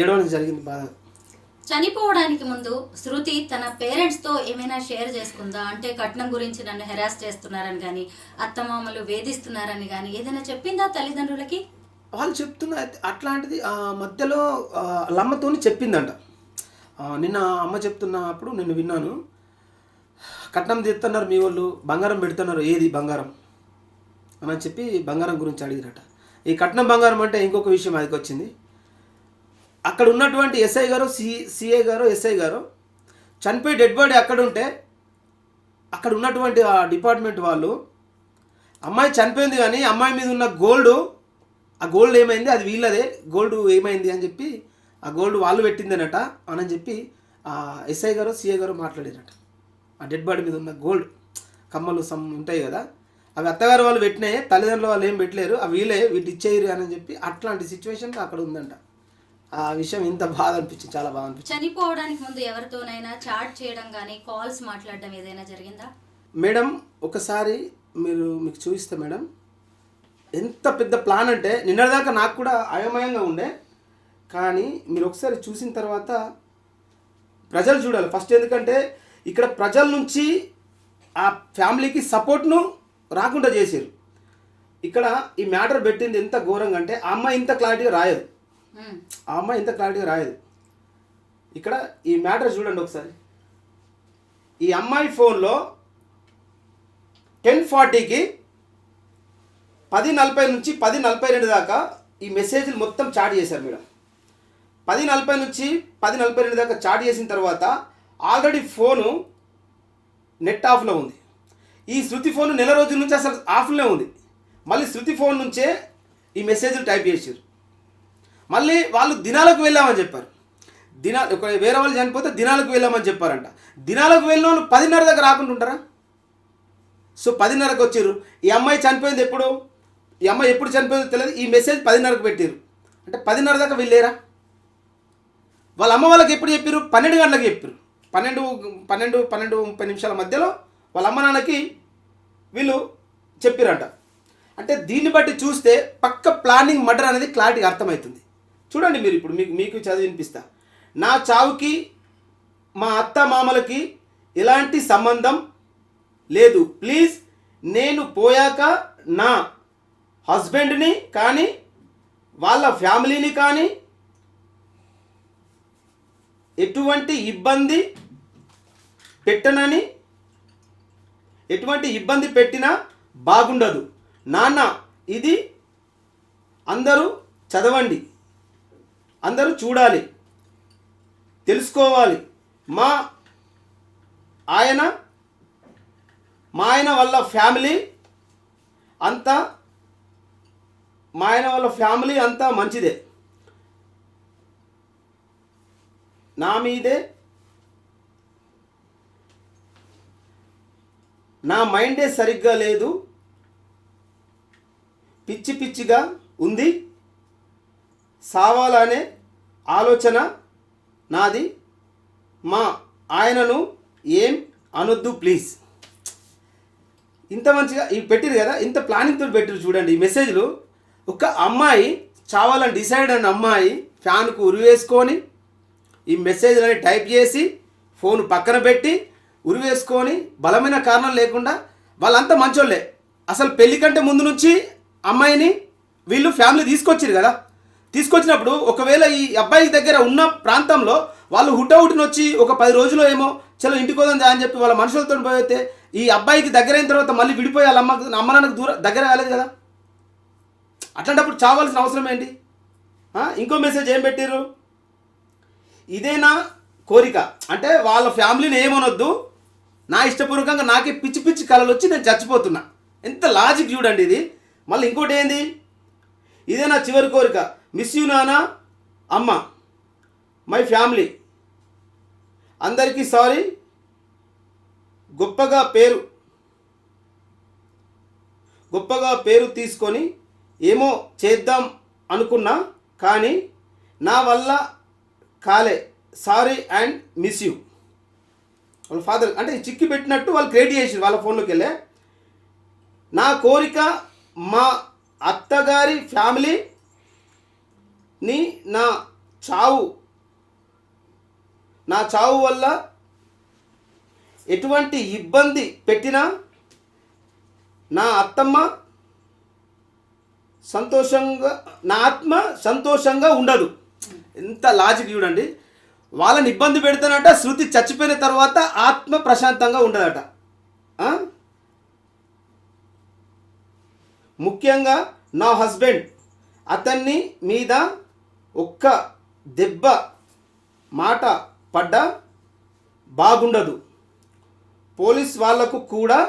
ఏడవడం జరిగింది బాధ. చనిపోవడానికి ముందు శృతి తన పేరెంట్స్తో ఏమైనా షేర్ చేసుకుందా? అంటే కట్నం గురించి నన్ను హెరాస్ చేస్తున్నారని కానీ, అత్తమామలు వేధిస్తున్నారని కానీ ఏదైనా చెప్పిందా తల్లిదండ్రులకి? వాళ్ళు చెప్తున్న అట్లాంటిది మధ్యలో అమ్మతో చెప్పిందంట. నిన్న అమ్మ చెప్తున్నప్పుడు నేను విన్నాను, కట్నం తీస్తున్నారు మీ వాళ్ళు, బంగారం పెడుతున్నారు, ఏది బంగారం అని చెప్పి బంగారం గురించి అడిగిరట. ఈ కట్నం బంగారం అంటే ఇంకొక విషయం అదికి వచ్చింది. అక్కడ ఉన్నటువంటి ఎస్ఐ గారు, సిఐ గారు, ఎస్ఐ గారు చనిపోయి డెడ్ బాడీ అక్కడ ఉంటే అక్కడ ఉన్నటువంటి ఆ డిపార్ట్మెంట్ వాళ్ళు అమ్మాయి చనిపోయింది కానీ అమ్మాయి మీద ఉన్న ఆ గోల్డ్ ఏమైంది, అది వీళ్ళదే, గోల్డ్ ఏమైంది అని చెప్పి ఆ గోల్డ్ వాళ్ళు పెట్టిందనట అని చెప్పి ఆ ఎస్ఐ గారు, సిఐ గారు మాట్లాడారట. ఆ డెడ్ బాడీ మీద ఉన్న గోల్డ్ కమ్మలు ఉంటాయి కదా, అవి అత్తగారు వాళ్ళు పెట్టినాయి, తల్లిదండ్రులు వాళ్ళు ఏం పెట్టలేరు, అవి వీటి ఇచ్చేయరు అని చెప్పి అట్లాంటి సిచ్యువేషన్ అక్కడ ఉందంట. ఆ విషయం ఇంత బాధ అనిపించింది, చాలా బాగా అనిపించింది. చనిపోవడానికి ముందు ఎవరితోనైనా చాట్ చేయడం కానీ, కాల్స్ మాట్లాడడం ఏదైనా జరిగిందా మేడం? ఒకసారి మీకు చూపిస్తా మేడం, ఎంత పెద్ద ప్లాన్ అంటే నిన్నటిదాకా నాకు కూడా అయోమయంగా ఉండే, కానీ మీరు ఒకసారి చూసిన తర్వాత ప్రజలు చూడాలి ఫస్ట్. ఎందుకంటే ఇక్కడ ప్రజల నుంచి ఆ ఫ్యామిలీకి సపోర్ట్ను రాకుండా చేశారు. ఇక్కడ ఈ మ్యాటర్ పెట్టింది ఎంత ఘోరంగా అంటే ఆ అమ్మాయి ఇంత క్లారిటీగా రాయదు. ఇక్కడ ఈ మ్యాటర్ చూడండి ఒకసారి. ఈ అమ్మాయి ఫోన్లో 10:40కి 10:40 నుంచి 10:42 దాకా ఈ మెసేజ్లు మొత్తం చాట్ చేశారు మేడం. 10:40 నుంచి 10:42 దాకా చాట్ చేసిన తర్వాత ఆల్రెడీ ఫోను నెట్ ఆఫ్లో ఉంది. ఈ శృతి ఫోన్ నెల రోజుల నుంచి అసలు ఆఫ్లో ఉంది. మళ్ళీ శృతి ఫోన్ నుంచే ఈ మెసేజ్లు టైప్ చేశారు. మళ్ళీ వాళ్ళు దినాలకు వెళ్ళామని చెప్పారు. వేరే వాళ్ళు చనిపోతే దినాలకు వెళ్ళామని చెప్పారంట. దినాలకు వెళ్ళిన వాళ్ళు 10:30 దాకా రాకుండా ఉంటారా? సో 10:30కి వచ్చారు. ఈ అమ్మాయి చనిపోయింది ఎప్పుడు, ఈ అమ్మాయి ఎప్పుడు చనిపోయిందో తెలియదు. ఈ మెసేజ్ 10:30కి పెట్టారు. అంటే 10:30 దాకా వెళ్ళారా? వాళ్ళ అమ్మ వాళ్ళకి ఎప్పుడు చెప్పారు? 12 గంటలకు చెప్పారు. 12:30 మధ్యలో వాళ్ళ అమ్మ నాన్నకి వీళ్ళు చెప్పారంట. అంటే దీన్ని బట్టి చూస్తే పక్క ప్లానింగ్ మర్డర్ అనేది క్లారిటీగా అర్థమవుతుంది. చూడండి మీరు, ఇప్పుడు మీకు చదివి వినిపిస్తా. నా చావుకి మా అత్త మామలకి ఎలాంటి సంబంధం లేదు. ప్లీజ్ నేను పోయాక నా హస్బెండ్ని కానీ వాళ్ళ ఫ్యామిలీని కానీ ఎటువంటి ఇబ్బంది పెట్టినా బాగుండదు. నాన్న, ఇది అందరూ చదవండి, అందరూ చూడాలి, తెలుసుకోవాలి. మా ఆయన వాళ్ళ ఫ్యామిలీ అంతా మంచిదే. నా మీదే నా మైండే సరిగ్గా లేదు, పిచ్చిగా ఉంది, సావాలనే ఆలోచన నాది. మా ఆయనను ఏం అనొద్దు ప్లీజ్. ఇంత మంచిగా ఇవి పెట్టిరు కదా, ఇంత ప్లానింగ్తో పెట్టిరు. చూడండి ఈ మెసేజ్లు. ఒక అమ్మాయి చావాలని డిసైడ్ అయిన అమ్మాయి ఫ్యాన్కు ఉరివేసుకొని ఈ మెసేజ్లని టైప్ చేసి ఫోన్ పక్కన పెట్టి ఉరివేసుకొని బలమైన కారణం లేకుండా, వాళ్ళంతా మంచోళ్ళే. అసలు పెళ్లి కంటే ముందు నుంచి అమ్మాయిని వీళ్ళు ఫ్యామిలీ తీసుకొచ్చారు కదా. తీసుకొచ్చినప్పుడు ఒకవేళ ఈ అబ్బాయి దగ్గర ఉన్న ప్రాంతంలో వాళ్ళు హుటాహుటిని వచ్చి ఒక 10 రోజులు ఏమో చలో ఇంటికి పోదాం అని చెప్పి వాళ్ళ మనుషులతో పోయితే ఈ అబ్బాయికి దగ్గర అయిన తర్వాత మళ్ళీ విడిపోయి వాళ్ళ అమ్మ నాన్నకు దగ్గర కాలేదు కదా. అట్లాంటప్పుడు చావాల్సిన అవసరం ఏంటి? ఇంకో మెసేజ్ ఏం పెట్టారు? ఇదే నా కోరిక, అంటే వాళ్ళ ఫ్యామిలీని ఏమనొద్దు, నా ఇష్టపూర్వకంగా నాకే పిచ్చి కళలు వచ్చి నేను చచ్చిపోతున్నా. ఎంత లాజిక్ చూడండి ఇది. మళ్ళీ ఇంకోటి ఏంది? ఇదే నా చివరి కోరిక, మిస్ యూ నాన్న, అమ్మ, మై ఫ్యామిలీ, అందరికీ సారీ, గొప్పగా పేరు తీసుకొని ఏమో చేద్దాం అనుకున్నా కానీ నా వల్ల కాలే, సారీ అండ్ మిస్ యూ. వాళ్ళ ఫాదర్ అంటే చిక్కి పెట్టినట్టు వాళ్ళు క్రియేట్ చేసి వాళ్ళ ఫోన్లోకి వెళ్ళే. నా కోరిక మా అత్తగారి ఫ్యామిలీని నా చావు వల్ల ఎటువంటి ఇబ్బంది పెట్టినా నా ఆత్మ సంతోషంగా ఉండదు. ఎంత లాజిక్ చూడండి. వాళ్ళని ఇబ్బంది పెడతానట. శృతి చచ్చిపోయిన తర్వాత ఆత్మ ప్రశాంతంగా ఉండదట. ముఖ్యంగా నా హస్బెండ్, అతన్ని మీద ఒక్క దెబ్బ మాట పడ్డా బాగుండదు. పోలీస్ వాళ్లకు కూడా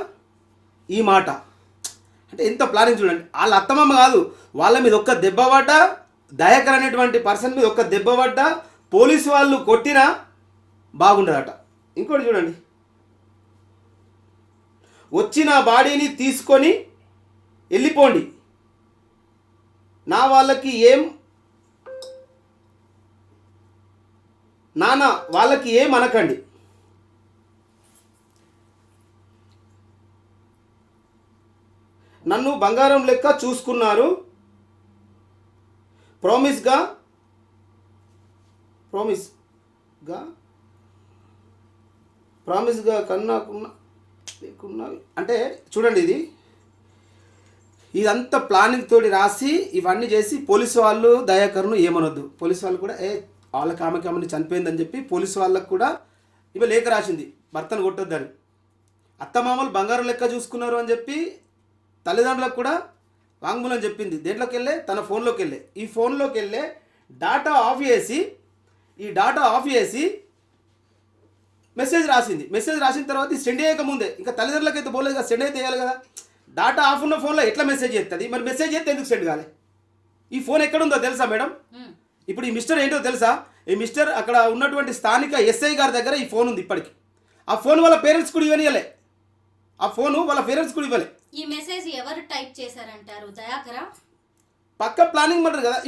ఈ మాట. అంటే ఎంత ప్లానింగ్ చూడండి. వాళ్ళ అత్తమ్మ కాదు, వాళ్ళ మీద ఒక్క దెబ్బ పడ్డా, దయాకర్ అనేటువంటి పర్సన్ మీద ఒక్క దెబ్బ పడ్డా పోలీసు వాళ్ళు కొట్టినా బాగుండదట. ఇంకోటి చూడండి, వచ్చిన బాడీని తీసుకొని వెళ్ళిపోండి, వాళ్ళకి ఏం అనకండి. నన్ను బంగారం లెక్క చూసుకున్నారు, ప్రామిస్గా కన్నా అంటే చూడండి ఇదంతా ప్లానింగ్ తోటి రాసి ఇవన్నీ చేసి పోలీసు వాళ్ళు దయాకర్ను ఏమనొద్దు. పోలీసు వాళ్ళు కూడా వాళ్ళకి ఆమెకి చనిపోయిందని చెప్పి పోలీసు వాళ్ళకు కూడా ఇవి లేఖ రాసింది, భర్తను కొట్టొద్దని. అత్తమామలు బంగారం లెక్క చూసుకున్నారు అని చెప్పి తల్లిదండ్రులకు కూడా వాంగ్మూలం చెప్పింది దేంట్లోకి వెళ్ళే తన ఫోన్లోకి వెళ్ళే ఈ ఫోన్లోకి వెళ్ళే డాటా ఆఫ్ చేసి మెసేజ్ రాసిన తర్వాత ఈ సెండ్ చేయక ముందే ఇంకా తల్లిదండ్రులకి అయితే పోలేదు కదా, సెండ్ అయితే వేయాలి కదా. డాటా ఆఫ్ ఉన్న ఫోన్లో ఎట్లా మెసేజ్ చేస్తుంది? మరి మెసేజ్ చేస్తే ఎందుకు సెండ్ కాలే? ఈ ఫోన్ ఎక్కడుందో తెలుసా మేడం? ఇప్పుడు ఈ మిస్టర్ ఏంటో తెలుసా? ఈ మిస్టర్ అక్కడ ఉన్నటువంటి స్థానిక ఎస్ఐ గారి దగ్గర ఈ ఫోన్ ఉంది ఇప్పటికి. ఆ ఫోన్ వాళ్ళ పేరెంట్స్ కూడా ఇవ్వనియలే. ఈ మెసేజ్ ఎవరు టైప్ చేశారంటారు? దయాకరా? పక్క ప్లానింగ్ మర్డర్ కదా.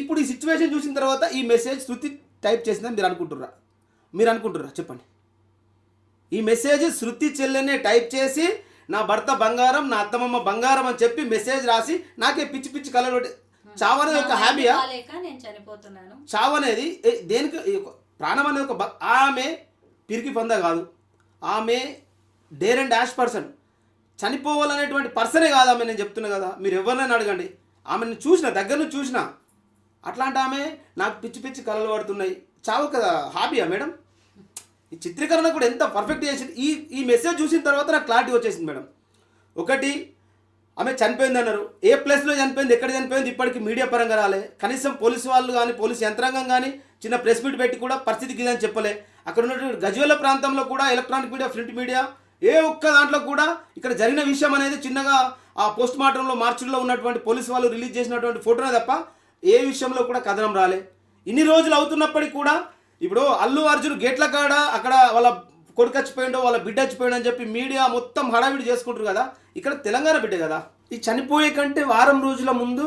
ఇప్పుడు ఈ సిచ్యువేషన్ చూసిన తర్వాత ఈ మెసేజ్ శృతి టైప్ చేసిందని మీరు అనుకుంటుర్రా చెప్పండి. ఈ మెసేజ్ శృతి చెల్లెనే టైప్ చేసి నా భర్త బంగారం, నా అత్తమ్మ బంగారం అని చెప్పి మెసేజ్ రాసి నాకే పిచ్చి కలలు చావనేది ఒక హ్యాబియా? నేను చనిపోతున్నాను. చావనేది దేనికి? ప్రాణం అనేది ఒక ఆమె పిరికి పొంద కాదు, ఆమె డేర్ అండ్ డాష్ పర్సన్. చనిపోవాలనేటువంటి పర్సనే కాదు ఆమె. నేను చెప్తున్నా కదా, మీరు ఎవరినైనా అడగండి, ఆమెను దగ్గర నుంచి చూసిన. అట్లాంటి ఆమె నాకు పిచ్చి కలలు పడుతున్నాయి. చావు కదా హాబీయా మేడం? ఈ చిత్రీకరణ కూడా ఎంత పర్ఫెక్ట్ చేసింది. ఈ మెసేజ్ చూసిన తర్వాత నాకు క్లారిటీ వచ్చేసింది మేడం. ఒకటి, ఆమె చనిపోయింది అన్నారు. ఏ ప్లేస్లో చనిపోయింది, ఎక్కడ చనిపోయింది ఇప్పటికీ మీడియా పరంగా రాలే. కనీసం పోలీసు వాళ్ళు కానీ పోలీసు యంత్రాంగం కానీ చిన్న ప్రెస్ మీట్ పెట్టి కూడా పరిస్థితికి ఇదని చెప్పలే. అక్కడ ఉన్నటువంటి గజ్వేల ప్రాంతంలో కూడా ఎలక్ట్రానిక్ మీడియా, ప్రింట్ మీడియా ఏ ఒక్క దాంట్లో కూడా ఇక్కడ జరిగిన విషయం అనేది చిన్నగా ఆ పోస్ట్ మార్టంలో మార్చిలో ఉన్నటువంటి పోలీసు వాళ్ళు రిలీజ్ చేసినటువంటి ఫోటోనే తప్ప ఏ విషయంలో కూడా కథనం రాలే. ఇన్ని రోజులు అవుతున్నప్పటికీ కూడా ఇప్పుడు అల్లు అర్జున్ గేట్ల కాడ అక్కడ వాళ్ళ కొడుకు చచ్చిపోయిండో వాళ్ళ బిడ్డ చచ్చిపోయిండో అని చెప్పి మీడియా మొత్తం హడావిడి చేసుకుంటారు కదా. ఇక్కడ తెలంగాణ బిడ్డ కదా. ఈ చనిపోయే కంటే వారం రోజుల ముందు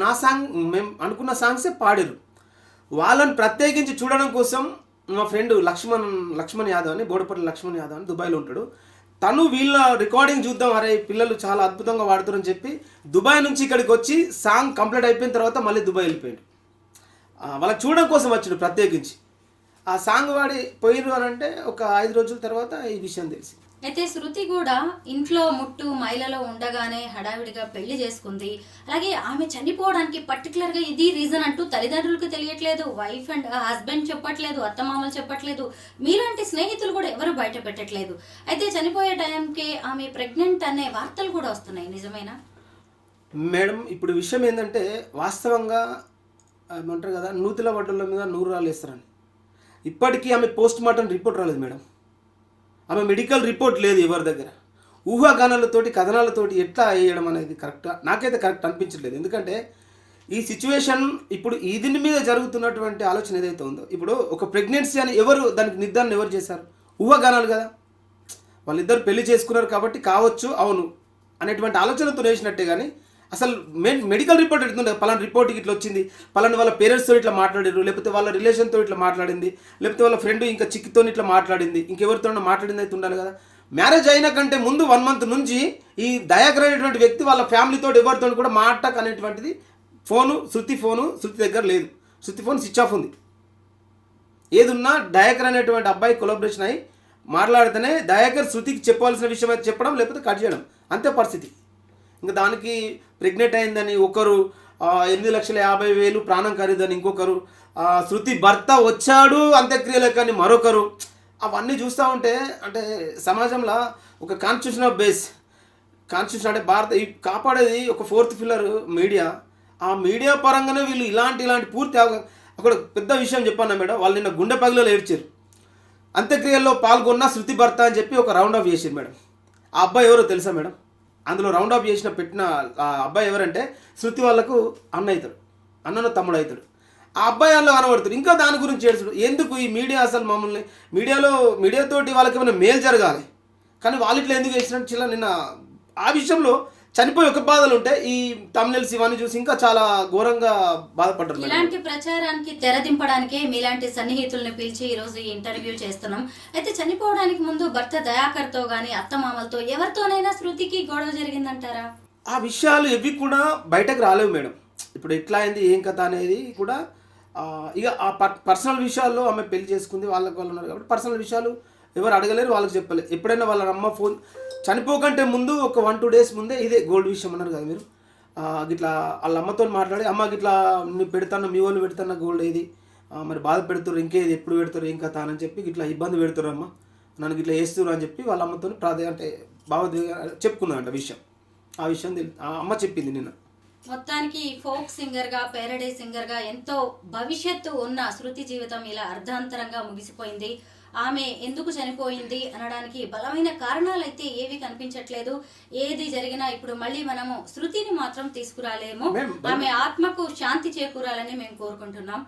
నా సాంగ్ మేము అనుకున్న సాంగ్సే పాడారు. వాళ్ళని ప్రత్యేకించి చూడడం కోసం మా ఫ్రెండ్ లక్ష్మణ్ యాదవ్ అని, బోడపల్లి లక్ష్మణ్ యాదవ్ అని దుబాయ్లో ఉంటాడు. తను వీళ్ళ రికార్డింగ్ చూద్దాం, అరే పిల్లలు చాలా అద్భుతంగా వాడుతారని చెప్పి దుబాయ్ నుంచి ఇక్కడికి వచ్చి సాంగ్ కంప్లీట్ అయిపోయిన తర్వాత మళ్ళీ దుబాయ్ వెళ్ళిపోయాడు. వాళ్ళకి చూడడం కోసం వచ్చాడు ప్రత్యేకించి. ఆ సాంగ్ వాడి పోయిరు అని అంటే ఒక 5 రోజుల తర్వాత ఈ విషయం తెలిసి. అయితే శృతి కూడా ఇంట్లో ముట్టు మైలలో ఉండగానే హడావిడిగా పెళ్లి చేసుకుంది. అలాగే ఆమె చనిపోవడానికి పర్టికులర్గా ఇది రీజన్ అంటూ తల్లిదండ్రులకు తెలియట్లేదు, వైఫ్ అండ్ హస్బెండ్ చెప్పట్లేదు, అత్తమామలు చెప్పట్లేదు, మీలాంటి స్నేహితులు కూడా ఎవరు బయట పెట్టట్లేదు. అయితే చనిపోయే టైంకి ఆమె ప్రెగ్నెంట్ అనే వార్తలు కూడా వస్తున్నాయి, నిజమేనా మేడం? ఇప్పుడు విషయం ఏంటంటే వాస్తవంగా ఏమంటారు కదా, నూతుల వడ్డల మీద 100 రాళ్ళు వేస్తారని. ఇప్పటికీ ఆమె పోస్ట్ మార్టం రిపోర్ట్ రాలేదు మేడం. ఆమె మెడికల్ రిపోర్ట్ లేదు ఎవరి దగ్గర. ఊహాగానాలతోటి కథనాలతోటి ఎట్లా వేయడం అనేది నాకైతే కరెక్ట్ అనిపించట్లేదు. ఎందుకంటే ఈ సిచ్యువేషన్ ఇప్పుడు దీని మీద జరుగుతున్నటువంటి ఆలోచన ఏదైతే ఉందో, ఇప్పుడు ఒక ప్రెగ్నెన్సీ అని దానికి నిర్ధారణ ఎవరు చేశారు? ఊహాగానాలు కదా. వాళ్ళిద్దరు పెళ్లి చేసుకున్నారు కాబట్టి కావచ్చు, అవును అనేటువంటి ఆలోచనతో వేసినట్టే. కానీ అసలు మెడికల్ రిపోర్ట్ ఎడుతుండే పలానా రిపోర్ట్కి ఇట్లా వచ్చింది, పలానా వాళ్ళ పేరెంట్స్తో ఇట్లా మాట్లాడారు, లేకపోతే వాళ్ళ రిలేషన్తో ఇట్లా మాట్లాడింది, లేకపోతే వాళ్ళ ఫ్రెండ్ ఇంకా చిక్కితో ఇట్లా మాట్లాడింది, ఇంకెవరితో మాట్లాడింది అయితే ఉండాలి కదా. మ్యారేజ్ అయిన కంటే ముందు 1 month నుంచి ఈ దయాకర్ అనేటువంటి వ్యక్తి వాళ్ళ ఫ్యామిలీతో ఎవరితో కూడా మాట్లాడక అనేటువంటిది శృతి దగ్గర లేదు. శృతి ఫోన్ స్విచ్ ఆఫ్ ఉంది. ఏదున్నా దయాకర్ అనేటువంటి అబ్బాయి కొలాబరేషన్ అయ్యి మాట్లాడితేనే దయాకర్ శృతికి చెప్పాల్సిన విషయం అయితే చెప్పడం, లేకపోతే కట్ చేయడం, అంతే పరిస్థితి. ఇంకా దానికి ప్రెగ్నెంట్ అయిందని ఒకరు, 8,50,000 ప్రాణం ఖరీదని ఇంకొకరు, శృతి భర్త వచ్చాడు అంత్యక్రియలకు అని మరొకరు. అవన్నీ చూస్తూ ఉంటే అంటే సమాజంలో ఒక కాన్స్టిట్యూషన్ అంటే భారత కాపాడేది ఒక 4th pillar మీడియా. ఆ మీడియా పరంగానే వీళ్ళు ఇలాంటి పూర్తి అక్కడ పెద్ద విషయం చెప్పాను మేడం. వాళ్ళు నిన్న గుండె పగిలో ఏడ్చారు. అంత్యక్రియల్లో పాల్గొన్న శృతి భర్త అని చెప్పి ఒక రౌండ్ ఆఫ్ చేశారు మేడం. ఆ అబ్బాయి ఎవరో తెలుసా మేడం? అందులో రౌండ్ ఆఫ్ పెట్టిన ఆ అబ్బాయి ఎవరంటే శృతి వాళ్ళకు అన్న అవుతాడు, అన్నను తమ్ముడు అవుతాడు. ఆ అబ్బాయి అందులో కనబడుతాడు. ఇంకా దాని గురించి ఏడుస్తాడు. ఎందుకు ఈ మీడియా అసలు మమ్మల్ని మీడియాతోటి వాళ్ళకి ఏమైనా మేలు జరగాలి, కానీ వాళ్ళు ఇట్లా ఎందుకు చేసినట్టు చిల్ల నిన్న ఆ విషయంలో చనిపోయి ఒక బాధలు ఉంటే ఈ తమ్నెల్స్ ఇవన్నీ చూసి ఇంకా చాలా ఘోరంగా బాధపడ్డారు. ఇలాంటి ప్రచారానికి తెరదింపడానికే మీలాంటి సన్నిహితుల్ని పిలిచి ఈ రోజు ఈ ఇంటర్వ్యూ చేస్తున్నాం. అయితే చనిపోవడానికి ముందు భర్త దయాకర్తో గానీ అత్తమామలతో ఎవరితోనైనా శృతికి గొడవ జరిగిందంటారా? ఆ విషయాలు ఎవి కూడా బయటకు రాలేవు మేడం. ఇప్పుడు ఎట్లా అయింది ఏం కథ అనేది కూడా ఇక ఆ పర్సనల్ విషయాల్లో ఆమె పెళ్లి చేసుకుంది, వాళ్ళకి వాళ్ళు ఉన్నారు కాబట్టి పర్సనల్ విషయాలు ఎవరు అడగలేరు, వాళ్ళకి చెప్పలేదు. ఎప్పుడైనా వాళ్ళ అమ్మ ఫోన్ చనిపోకంటే ముందు ఒక 1-2 days ముందే ఇదే గోల్డ్ విషయం అన్నారు కదా మీరు, గిట్లా వాళ్ళ అమ్మతో మాట్లాడి అమ్మ గిట్లా నీ పెడతాను, మీ వాళ్ళు పెడతాను గోల్డ్ ఏది, మరి బాధ పెడుతున్నారు, ఇంకేది ఎప్పుడు పెడతారు ఏం కథ అని చెప్పి ఇట్లా ఇబ్బంది పెడుతున్నారు అమ్మ, నన్ను ఇట్లా వేస్తున్నారు అని చెప్పి వాళ్ళ అమ్మతో అంటే భావోద్వేగ చెప్పుకున్నారంట విషయం. ఆ విషయం ఆ అమ్మ చెప్పింది నిన్న. మొత్తానికి ఫోక్ సింగర్గా, పేరడీ సింగర్గా ఎంతో భవిష్యత్తు ఉన్న శృతి జీవితం ఇలా అర్ధాంతరంగా ముగిసిపోయింది. ఆమె ఎందుకు చనిపోయింది అనడానికి బలమైన కారణాలు అయితే ఏవి కనిపించట్లేదు. ఏది జరిగినా ఇప్పుడు మళ్ళీ మనము శృతిని మాత్రం తీసుకురాలేము. ఆమె ఆత్మకు శాంతి చేకూరాలని మేము కోరుకుంటున్నాం.